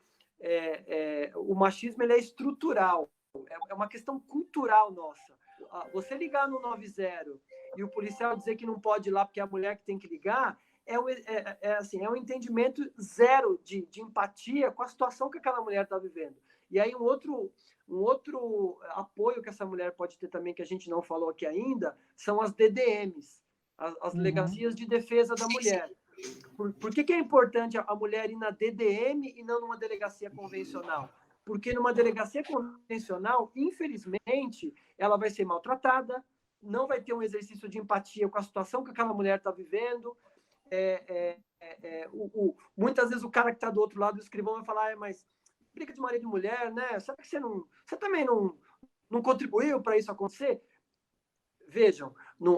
o machismo, ele é estrutural. É uma questão cultural nossa. Você ligar no 90 e o policial dizer que não pode ir lá porque é a mulher que tem que ligar... é um entendimento zero de empatia com a situação que aquela mulher está vivendo. E aí um outro apoio que essa mulher pode ter também, que a gente não falou aqui ainda, são as DDMs, as Delegacias de Defesa da Mulher. Por que é importante a mulher ir na DDM e não numa delegacia convencional? Porque numa delegacia convencional, infelizmente, ela vai ser maltratada, não vai ter um exercício de empatia com a situação que aquela mulher está vivendo. Muitas vezes o cara que está do outro lado do escrivão vai falar, mas briga de marido e mulher, né? Será que você também não contribuiu para isso acontecer? Vejam,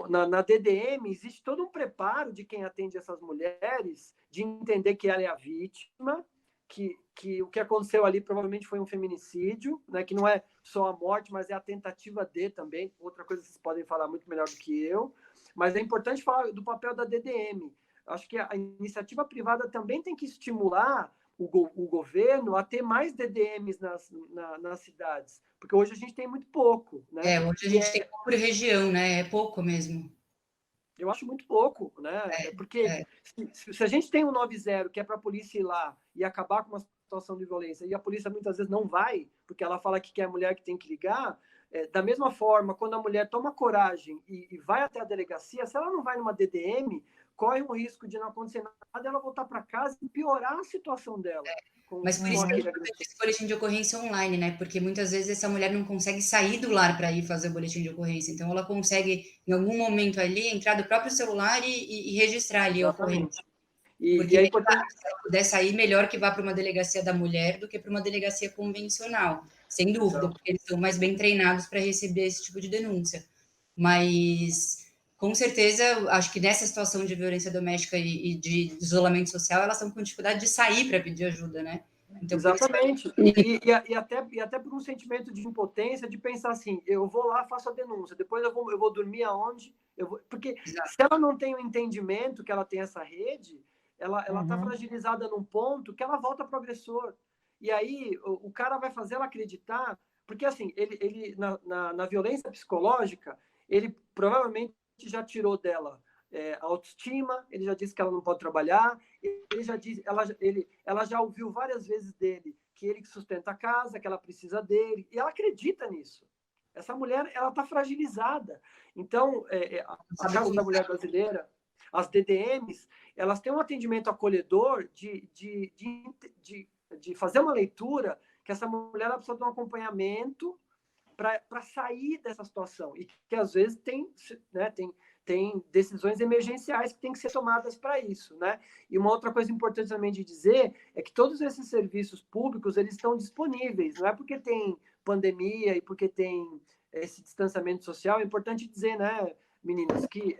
na DDM existe todo um preparo de quem atende essas mulheres, de entender que ela é a vítima, que o que aconteceu ali provavelmente foi um feminicídio, né? Que não é só a morte, mas é a tentativa de também. Outra coisa vocês podem falar muito melhor do que eu. Mas é importante falar do papel da DDM. Acho que a iniciativa privada também tem que estimular o governo a ter mais DDMs nas cidades, porque hoje a gente tem muito pouco, né? Hoje a gente tem pouco por região, né? É pouco mesmo. Eu acho muito pouco, né? Porque se a gente tem um 90, que é para a polícia ir lá e acabar com uma situação de violência, e a polícia muitas vezes não vai, porque ela fala que é a mulher que tem que ligar, da mesma forma, quando a mulher toma coragem e vai até a delegacia, se ela não vai numa DDM, corre um risco de não acontecer nada, ela voltar para casa e piorar a situação dela. Mas por isso que é importante esse boletim de ocorrência online, né? Porque muitas vezes essa mulher não consegue sair do lar para ir fazer o boletim de ocorrência. Então, ela consegue, em algum momento ali, entrar do próprio celular e registrar ali a ocorrência. Porque aí, se ela puder sair, melhor que vá para uma delegacia da mulher do que para uma delegacia convencional. Sem dúvida, porque eles são mais bem treinados para receber esse tipo de denúncia. Mas... com certeza, acho que nessa situação de violência doméstica e de isolamento social, elas estão com dificuldade de sair para pedir ajuda, né? Então, Exatamente. E até por um sentimento de impotência, de pensar assim, eu vou lá, faço a denúncia, depois eu vou dormir aonde? Porque se ela não tem o entendimento que ela tem essa rede, ela está fragilizada num ponto que ela volta para o agressor. E aí o cara vai fazer ela acreditar, porque assim, ele na violência psicológica, ele provavelmente já tirou dela a autoestima, ele já disse que ela não pode trabalhar, ele já disse, ela já ouviu várias vezes dele que ele que sustenta a casa, que ela precisa dele, e ela acredita nisso. Essa mulher, ela está fragilizada. Então, a Casa da Mulher Brasileira, as DDMs, elas têm um atendimento acolhedor de fazer uma leitura que essa mulher ela precisa de um acompanhamento para sair dessa situação. E que, às vezes, tem decisões emergenciais que têm que ser tomadas para isso, né? E uma outra coisa importante também de dizer é que todos esses serviços públicos, eles estão disponíveis. Não é porque tem pandemia e porque tem esse distanciamento social. É importante dizer, né, meninas, que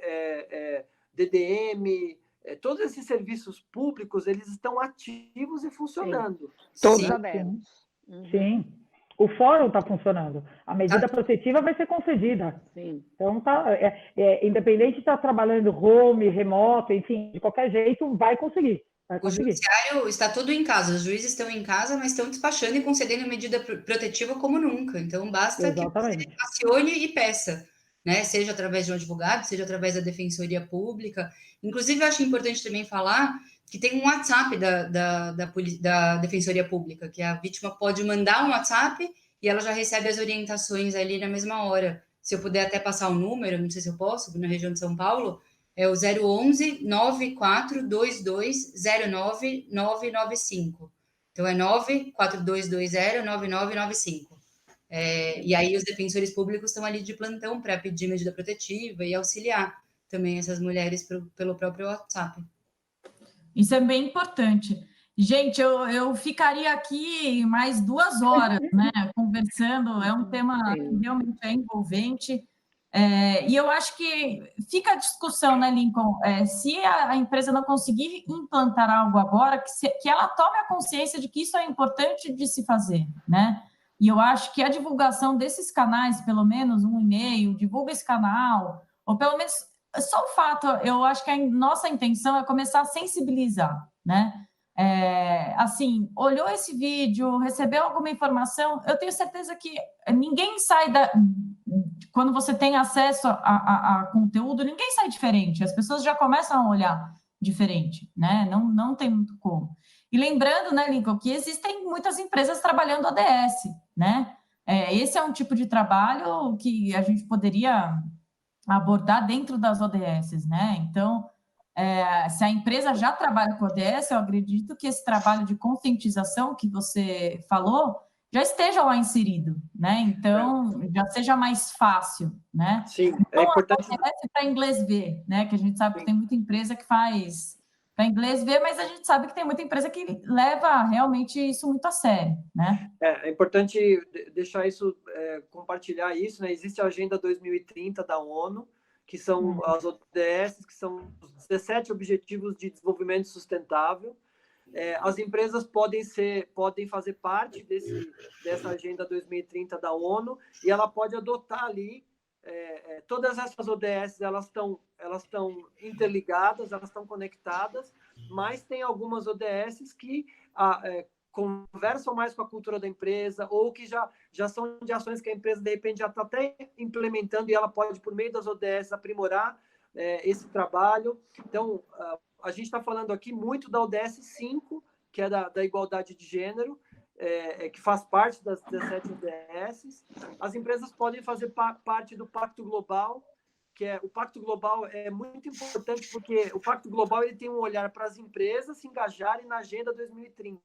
DDM, todos esses serviços públicos, eles estão ativos e funcionando. Todos Sim. abertos. Sim. O fórum está funcionando. A medida protetiva vai ser concedida. Sim. Então, independente de estar trabalhando home, remoto, enfim, de qualquer jeito, vai conseguir. O judiciário está tudo em casa. Os juízes estão em casa, mas estão despachando e concedendo medida protetiva como nunca. Então, basta que você acione e peça, né? Seja através de um advogado, seja através da Defensoria Pública. Inclusive, eu acho importante também falar que tem um WhatsApp da Defensoria Pública, que a vítima pode mandar um WhatsApp e ela já recebe as orientações ali na mesma hora. Se eu puder até passar o número, não sei se eu posso, na região de São Paulo, é o 011 9422 09995. Então, é 94220 9995. E aí os defensores públicos estão ali de plantão para pedir medida protetiva e auxiliar também essas mulheres pelo próprio WhatsApp. Isso é bem importante. Gente, eu ficaria aqui mais 2 horas, né, conversando. É um tema que realmente é envolvente. E eu acho que fica a discussão, né, Lincoln? Se a empresa não conseguir implantar algo agora, que ela tome a consciência de que isso é importante de se fazer, né? E eu acho que a divulgação desses canais, pelo menos um e-mail, divulga esse canal, ou pelo menos só o fato, eu acho que a nossa intenção é começar a sensibilizar, né? Assim, olhou esse vídeo, recebeu alguma informação, eu tenho certeza que ninguém sai quando você tem acesso a conteúdo, ninguém sai diferente, as pessoas já começam a olhar diferente, né? Não tem muito como. E lembrando, né, Lincoln, que existem muitas empresas trabalhando ODS, né? Esse é um tipo de trabalho que a gente poderia abordar dentro das ODS, né? Então, se a empresa já trabalha com ODS, eu acredito que esse trabalho de conscientização que você falou já esteja lá inserido, né? Então, já seja mais fácil, né? Sim, então, é importante. ODS para inglês ver, né? Que a gente sabe que tem muita empresa que faz para inglês ver, mas a gente sabe que tem muita empresa que leva realmente isso muito a sério, né? É importante deixar isso, compartilhar isso, né? Existe a Agenda 2030 da ONU, que são as ODS, que são os 17 Objetivos de Desenvolvimento Sustentável. As empresas podem fazer parte dessa Agenda 2030 da ONU e ela pode adotar ali todas essas ODS, elas estão interligadas, elas estão conectadas, mas tem algumas ODS que conversam mais com a cultura da empresa ou que já são de ações que a empresa, de repente, já está até implementando e ela pode, por meio das ODS, aprimorar esse trabalho. Então, a gente está falando aqui muito da ODS 5, que é da igualdade de gênero, que faz parte das 17 ODS. As empresas podem fazer parte do Pacto Global, o Pacto Global é muito importante porque o Pacto Global ele tem um olhar para as empresas se engajarem na Agenda 2030.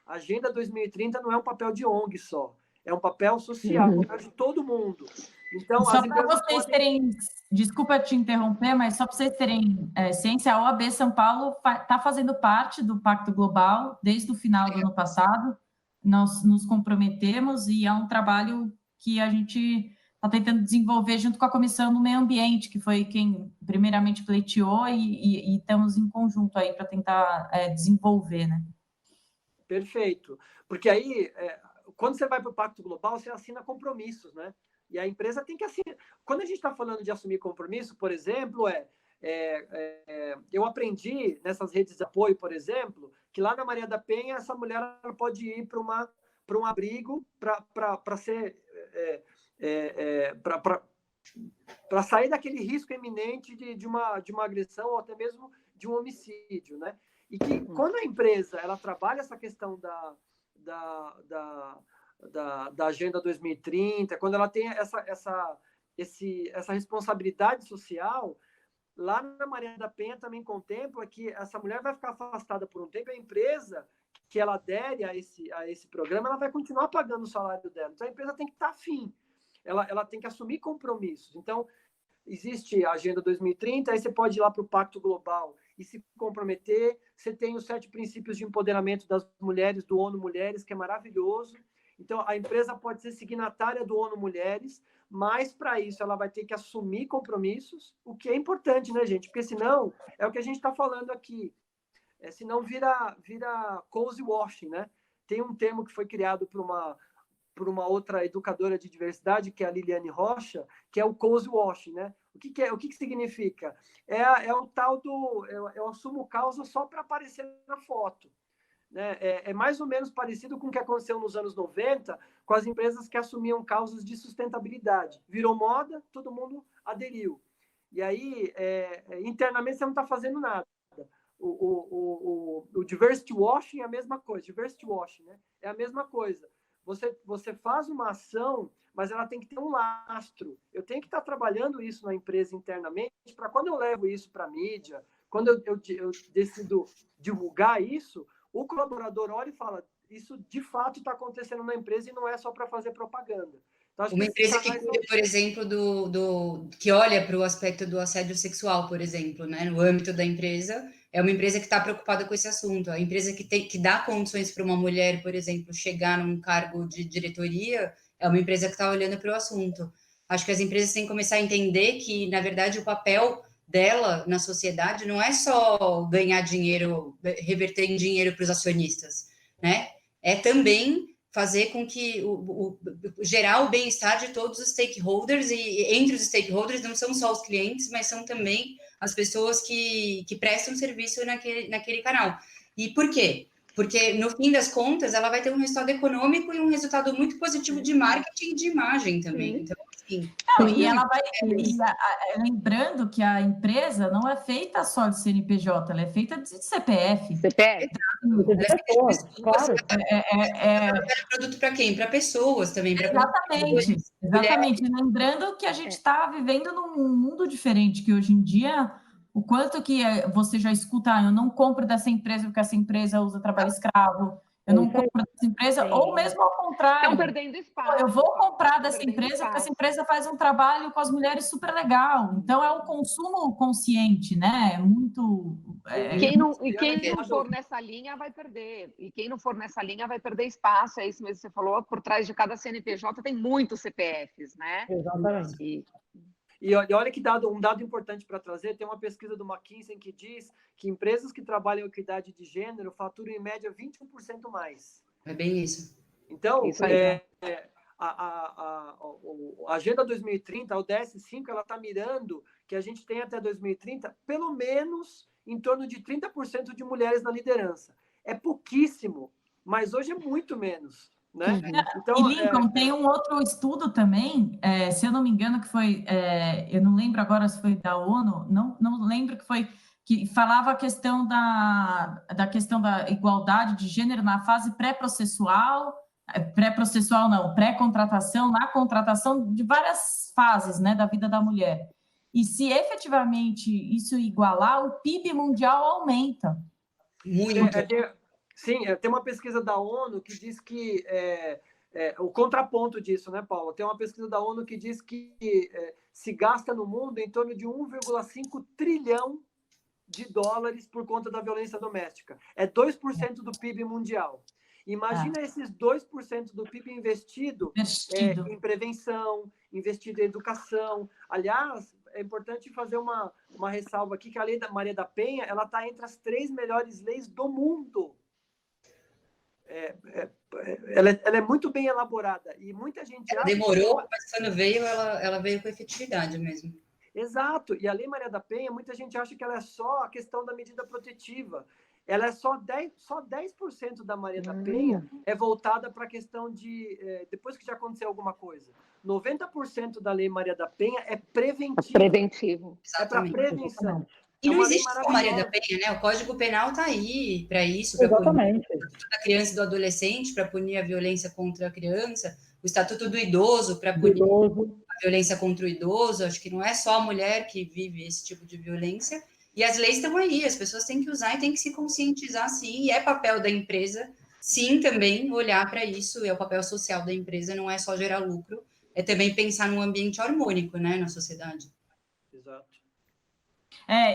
A Agenda 2030 não é um papel de ONG só, é um papel social, um papel de todo mundo. Então, só para vocês terem, desculpa te interromper, mas só para vocês terem ciência, a OAB São Paulo está fazendo parte do Pacto Global desde o final do ano passado. Nós nos comprometemos e é um trabalho que a gente está tentando desenvolver junto com a Comissão do Meio Ambiente, que foi quem primeiramente pleiteou e estamos em conjunto aí para tentar desenvolver, né? Perfeito. Porque aí, quando você vai para o Pacto Global, você assina compromissos, né? E a empresa tem que assinar. Quando a gente está falando de assumir compromisso, por exemplo, eu aprendi nessas redes de apoio, por exemplo, que lá na Maria da Penha, essa mulher ela pode ir para um abrigo para ser... para sair daquele risco iminente de uma agressão ou até mesmo de um homicídio, né? E que quando a empresa ela trabalha essa questão da Agenda 2030, quando ela tem essa responsabilidade social, lá na Maria da Penha também contempla que essa mulher vai ficar afastada por um tempo, a empresa que ela adere a esse programa, ela vai continuar pagando o salário dela. Então, a empresa tem que estar afim, ela tem que assumir compromissos. Então, existe a Agenda 2030, aí você pode ir lá para o Pacto Global e se comprometer. Você tem os 7 princípios de empoderamento das mulheres, do ONU Mulheres, que é maravilhoso. Então, a empresa pode ser signatária do ONU Mulheres, mas, para isso, ela vai ter que assumir compromissos, o que é importante, né, gente? Porque, senão, é o que a gente está falando aqui, senão vira cozy washing, né? Tem um termo que foi criado por uma outra educadora de diversidade, que é a Liliane Rocha, que é o cozy washing, né? O que significa? É o tal do... Eu assumo causa só para aparecer na foto. Né? É mais ou menos parecido com o que aconteceu nos anos 90, com as empresas que assumiam causas de sustentabilidade. Virou moda, todo mundo aderiu. E aí, internamente, você não está fazendo nada. O diversity washing é a mesma coisa. Diversity washing, né? É a mesma coisa. Você faz uma ação, mas ela tem que ter um lastro. Eu tenho que estar trabalhando isso na empresa internamente, para quando eu levo isso para a mídia, quando eu decido divulgar isso, o colaborador olha e fala, isso de fato está acontecendo na empresa e não é só para fazer propaganda. Então, uma empresa que cuida, por exemplo, que olha para o aspecto do assédio sexual, por exemplo, né, no âmbito da empresa, é uma empresa que está preocupada com esse assunto. A empresa que dá condições para uma mulher, por exemplo, chegar num cargo de diretoria, é uma empresa que está olhando para o assunto. Acho que as empresas têm que começar a entender que, na verdade, o papel dela na sociedade não é só ganhar dinheiro, reverter em dinheiro para os acionistas, né? É também fazer com que gerar o bem-estar de todos os stakeholders, e entre os stakeholders não são só os clientes, mas são também as pessoas que prestam serviço naquele canal. E por quê? Porque, no fim das contas, ela vai ter um resultado econômico e um resultado muito positivo de marketing e de imagem também. Então, assim... E ela vai... lembrando que a empresa não é feita só de CNPJ, ela é feita de CPF. CPF. Claro. Produto para quem? Para pessoas também. Exatamente. Lembrando que a gente está vivendo num mundo diferente, que hoje em dia, o quanto que você já escuta, eu não compro dessa empresa porque essa empresa usa trabalho escravo, eu não compro dessa empresa, ou mesmo ao contrário. Estão perdendo espaço. Eu vou comprar dessa empresa porque essa empresa faz um trabalho com as mulheres super legal. Então, é um consumo consciente, né? É muito... Quem não for nessa linha vai perder. E quem não for nessa linha vai perder espaço. É isso mesmo que você falou. Por trás de cada CNPJ tem muitos CPFs, né? Exatamente. E olha que um dado importante para trazer, tem uma pesquisa do McKinsey que diz que empresas que trabalham em equidade de gênero faturam em média 21% mais. É bem isso. Então, a Agenda 2030, a ODS5, ela está mirando que a gente tem até 2030 pelo menos em torno de 30% de mulheres na liderança. É pouquíssimo, mas hoje é muito menos. Né? Então, e Lincoln, tem um outro estudo também, se eu não me engano, que foi, eu não lembro agora se foi da ONU, não lembro, que falava a questão da questão da igualdade de gênero na fase pré-processual não, pré-contratação, na contratação de várias fases, né, da vida da mulher. E se efetivamente isso igualar, o PIB mundial aumenta. Muito. Sim, tem uma pesquisa da ONU que diz que o contraponto disso, né, Paula? Tem uma pesquisa da ONU que diz que se gasta no mundo em torno de 1,5 trilhão de dólares por conta da violência doméstica. É 2% do PIB mundial. Imagina esses 2% do PIB investido em prevenção, investido em educação. Aliás, é importante fazer uma ressalva aqui, que a lei da Maria da Penha ela está entre as 3 melhores leis do mundo. ela é muito bem elaborada e muita gente Ela demorou, mas quando veio, ela veio com efetividade mesmo. Exato, e a Lei Maria da Penha, muita gente acha que ela é só a questão da medida protetiva. Ela é só 10% da Maria da Penha é voltada para a questão de, depois que já aconteceu alguma coisa. 90% da Lei Maria da Penha é preventivo. Preventivo. É para prevenção. E não existe só Maria da Penha, né? O Código Penal está aí para isso, para punir a criança e do adolescente, para punir a violência contra a criança, o Estatuto do Idoso, para punir a violência contra o idoso. Acho que não é só a mulher que vive esse tipo de violência. E as leis estão aí, as pessoas têm que usar e têm que se conscientizar, sim. E é papel da empresa, sim, também olhar para isso. É o papel social da empresa, não é só gerar lucro, é também pensar num ambiente harmônico, né, na sociedade. Exato.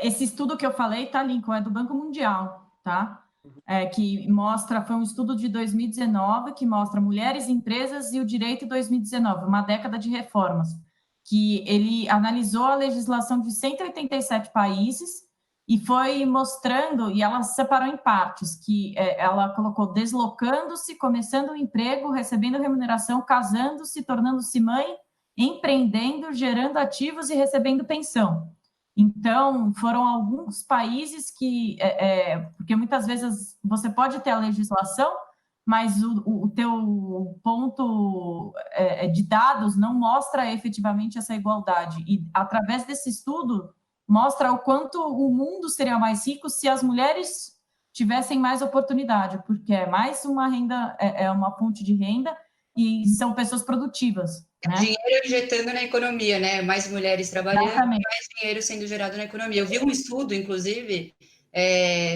Esse estudo que eu falei, tá, Lincoln, é do Banco Mundial, tá? Que mostra, foi um estudo de 2019, que mostra mulheres, empresas e o direito em 2019, uma década de reformas, que ele analisou a legislação de 187 países e foi mostrando, e ela separou em partes, que ela colocou deslocando-se, começando um emprego, recebendo remuneração, casando-se, tornando-se mãe, empreendendo, gerando ativos e recebendo pensão. Então, foram alguns países que, porque muitas vezes você pode ter a legislação, mas o teu ponto de dados não mostra efetivamente essa igualdade. E, através desse estudo, mostra o quanto o mundo seria mais rico se as mulheres tivessem mais oportunidade, porque é mais uma renda, é uma fonte de renda, e são pessoas produtivas. Né? Dinheiro injetando na economia, né? Mais mulheres trabalhando, exatamente, mais dinheiro sendo gerado na economia. Eu vi um estudo, inclusive,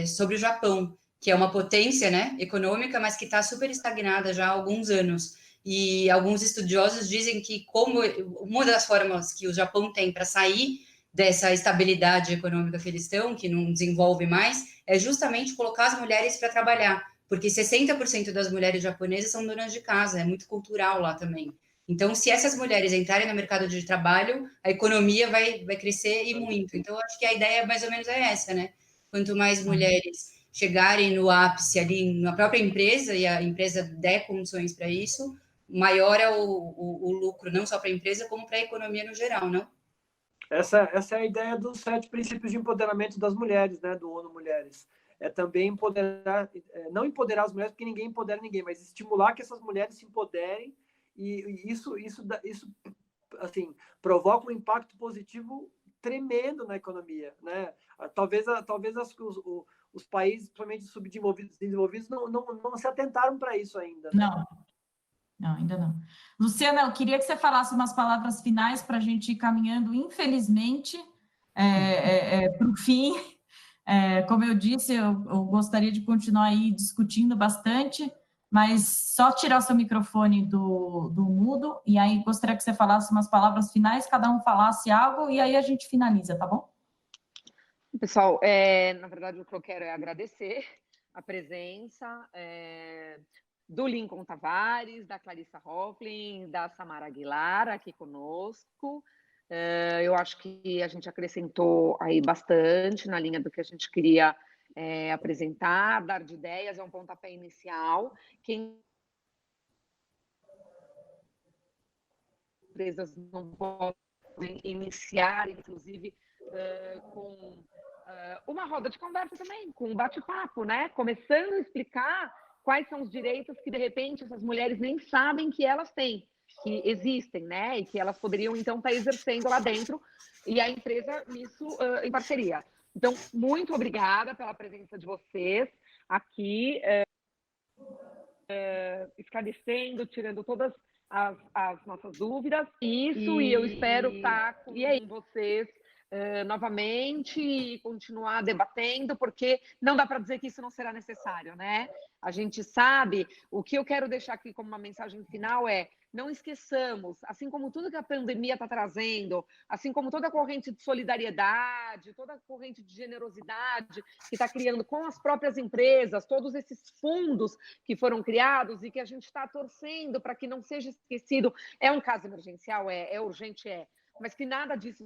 sobre o Japão, que é uma potência, né, econômica, mas que está super estagnada já há alguns anos. E alguns estudiosos dizem que como uma das formas que o Japão tem para sair dessa estabilidade econômica que eles estão, que não desenvolve mais, é justamente colocar as mulheres para trabalhar, porque 60% das mulheres japonesas são donas de casa, é muito cultural lá também. Então, se essas mulheres entrarem no mercado de trabalho, a economia vai crescer e muito. Então, acho que a ideia mais ou menos é essa, né? Quanto mais mulheres chegarem no ápice ali na própria empresa e a empresa der condições para isso, maior é o lucro, não só para a empresa, como para a economia no geral, não? Essa é a ideia dos 7 princípios de empoderamento das mulheres, né? Do ONU Mulheres. É também empoderar, não empoderar as mulheres, porque ninguém empodera ninguém, mas estimular que essas mulheres se empoderem. E isso assim, provoca um impacto positivo tremendo na economia, né? Talvez os países, principalmente subdesenvolvidos, não se atentaram para isso ainda. Né? Não, ainda não. Luciana, eu queria que você falasse umas palavras finais para a gente ir caminhando, infelizmente, para o fim. Como eu disse, eu gostaria de continuar aí discutindo bastante, mas só tirar seu microfone do mudo, e aí gostaria que você falasse umas palavras finais, cada um falasse algo, e aí a gente finaliza, tá bom? Pessoal, na verdade, o que eu quero é agradecer a presença do Lincoln Tavares, da Clarissa Hofflin, da Samara Aguilar aqui conosco. Eu acho que a gente acrescentou aí bastante na linha do que a gente queria apresentar, dar de ideias, é um pontapé inicial. Quem empresas não podem iniciar, inclusive, com uma roda de conversa também, com um bate-papo, né? Começando a explicar quais são os direitos que, de repente, essas mulheres nem sabem que elas têm, que existem, né? E que elas poderiam, então, estar exercendo lá dentro, e a empresa nisso em parceria. Então, muito obrigada pela presença de vocês aqui, esclarecendo, tirando todas as nossas dúvidas. Isso, e eu espero estar com vocês novamente e continuar debatendo, porque não dá para dizer que isso não será necessário, né? A gente sabe, o que eu quero deixar aqui como uma mensagem final é: não esqueçamos, assim como tudo que a pandemia está trazendo, assim como toda a corrente de solidariedade, toda a corrente de generosidade que está criando com as próprias empresas, todos esses fundos que foram criados e que a gente está torcendo para que não seja esquecido, é um caso emergencial, é urgente, mas que nada disso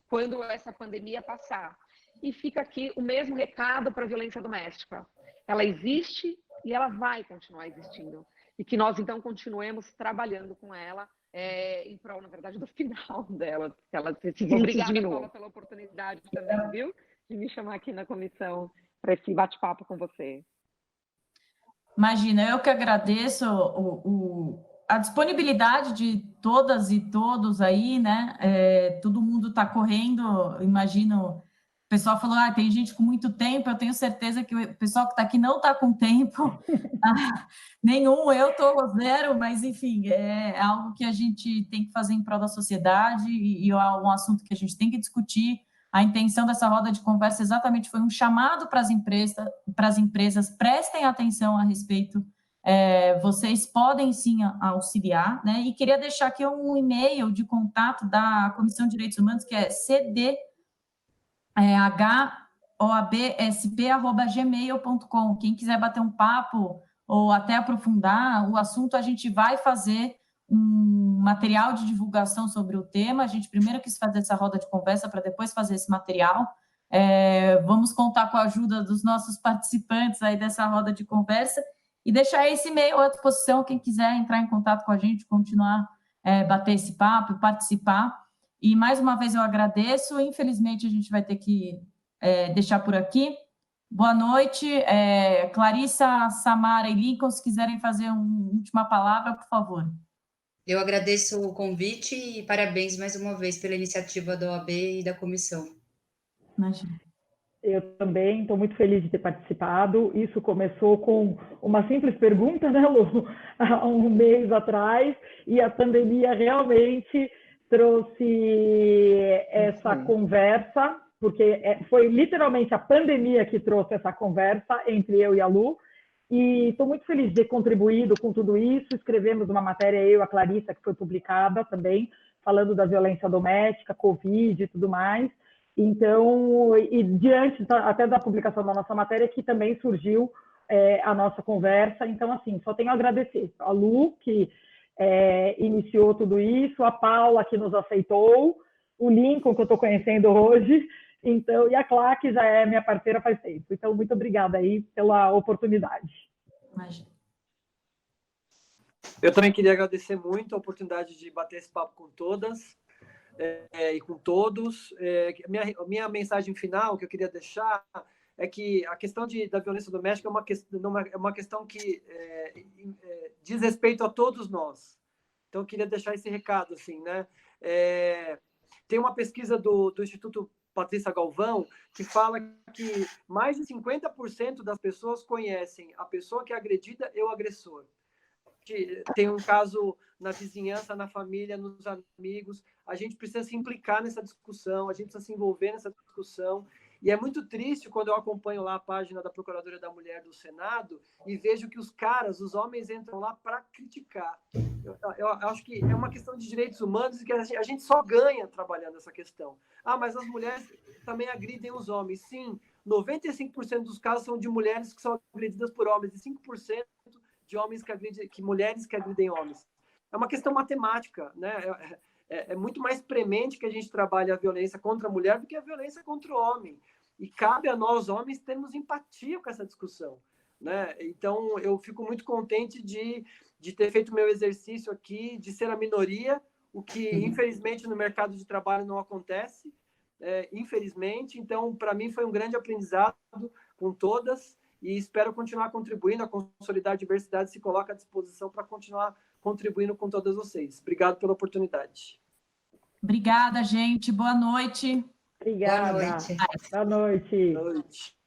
quando essa pandemia passar. E fica aqui o mesmo recado para a violência doméstica. Ela existe e ela vai continuar existindo. E que nós, então, continuemos trabalhando com ela em prol, na verdade, do final dela. Obrigada, Paula, pela oportunidade também, viu? De me chamar aqui na comissão para esse bate-papo com você. Imagina, eu que agradeço a disponibilidade de todas e todos aí, né? Todo mundo está correndo, imagino. O pessoal falou, tem gente com muito tempo, eu tenho certeza que o pessoal que está aqui não está com tempo nenhum, eu estou zero, mas, enfim, é algo que a gente tem que fazer em prol da sociedade e é um assunto que a gente tem que discutir. A intenção dessa roda de conversa exatamente foi um chamado para as empresas, prestem atenção a respeito, vocês podem sim auxiliar, né? E queria deixar aqui um e-mail de contato da Comissão de Direitos Humanos, que é hoabsp@gmail.com. Quem quiser bater um papo ou até aprofundar o assunto, a gente vai fazer um material de divulgação sobre o tema. A gente primeiro quis fazer essa roda de conversa para depois fazer esse material. Vamos contar com a ajuda dos nossos participantes aí dessa roda de conversa e deixar esse e-mail à disposição, quem quiser entrar em contato com a gente, continuar bater esse papo, participar. E, mais uma vez, eu agradeço. Infelizmente, a gente vai ter que deixar por aqui. Boa noite. Clarissa, Samara e Lincoln, se quiserem fazer uma última palavra, por favor. Eu agradeço o convite e parabéns mais uma vez pela iniciativa da OAB e da comissão. Imagina. Eu também estou muito feliz de ter participado. Isso começou com uma simples pergunta, né, Lu? Há um mês atrás, e a pandemia realmente trouxe essa conversa, porque foi literalmente a pandemia que trouxe essa conversa entre eu e a Lu, e estou muito feliz de ter contribuído com tudo isso. Escrevemos uma matéria, eu e a Clarissa, que foi publicada também, falando da violência doméstica, Covid e tudo mais. Então, e diante até da publicação da nossa matéria, que também surgiu a nossa conversa. Então, assim, só tenho a agradecer a Lu, que iniciou tudo isso, a Paula, que nos aceitou, o Lincoln, que eu estou conhecendo hoje, então, e a Clá, que já é minha parceira faz tempo. Então, muito obrigada aí pela oportunidade. Imagina. Eu também queria agradecer muito a oportunidade de bater esse papo com todas e com todos. Minha mensagem final que eu queria deixar é que a questão da violência doméstica é uma questão que diz respeito a todos nós. Então, eu queria deixar esse recado, assim, né? Tem uma pesquisa do Instituto Patrícia Galvão que fala que mais de 50% das pessoas conhecem a pessoa que é agredida e o agressor. Tem um caso na vizinhança, na família, nos amigos. A gente precisa se implicar nessa discussão, a gente precisa se envolver nessa discussão. E é muito triste quando eu acompanho lá a página da Procuradoria da Mulher do Senado e vejo que os homens entram lá para criticar. Eu acho que é uma questão de direitos humanos e que a gente só ganha trabalhando essa questão. Mas as mulheres também agridem os homens. Sim, 95% dos casos são de mulheres que são agredidas por homens e 5% de homens mulheres que agridem homens. É uma questão matemática, né? É muito mais premente que a gente trabalhe a violência contra a mulher do que a violência contra o homem. E cabe a nós, homens, termos empatia com essa discussão, né? Então, eu fico muito contente de ter feito meu exercício aqui, de ser a minoria, o que, infelizmente, no mercado de trabalho não acontece, infelizmente. Então, para mim, foi um grande aprendizado com todas e espero continuar contribuindo. A Consolidar a Diversidade se coloca à disposição para continuar contribuindo com todas vocês. Obrigado pela oportunidade. Obrigada, gente. Boa noite. Obrigada. Boa noite. Boa noite. Boa noite.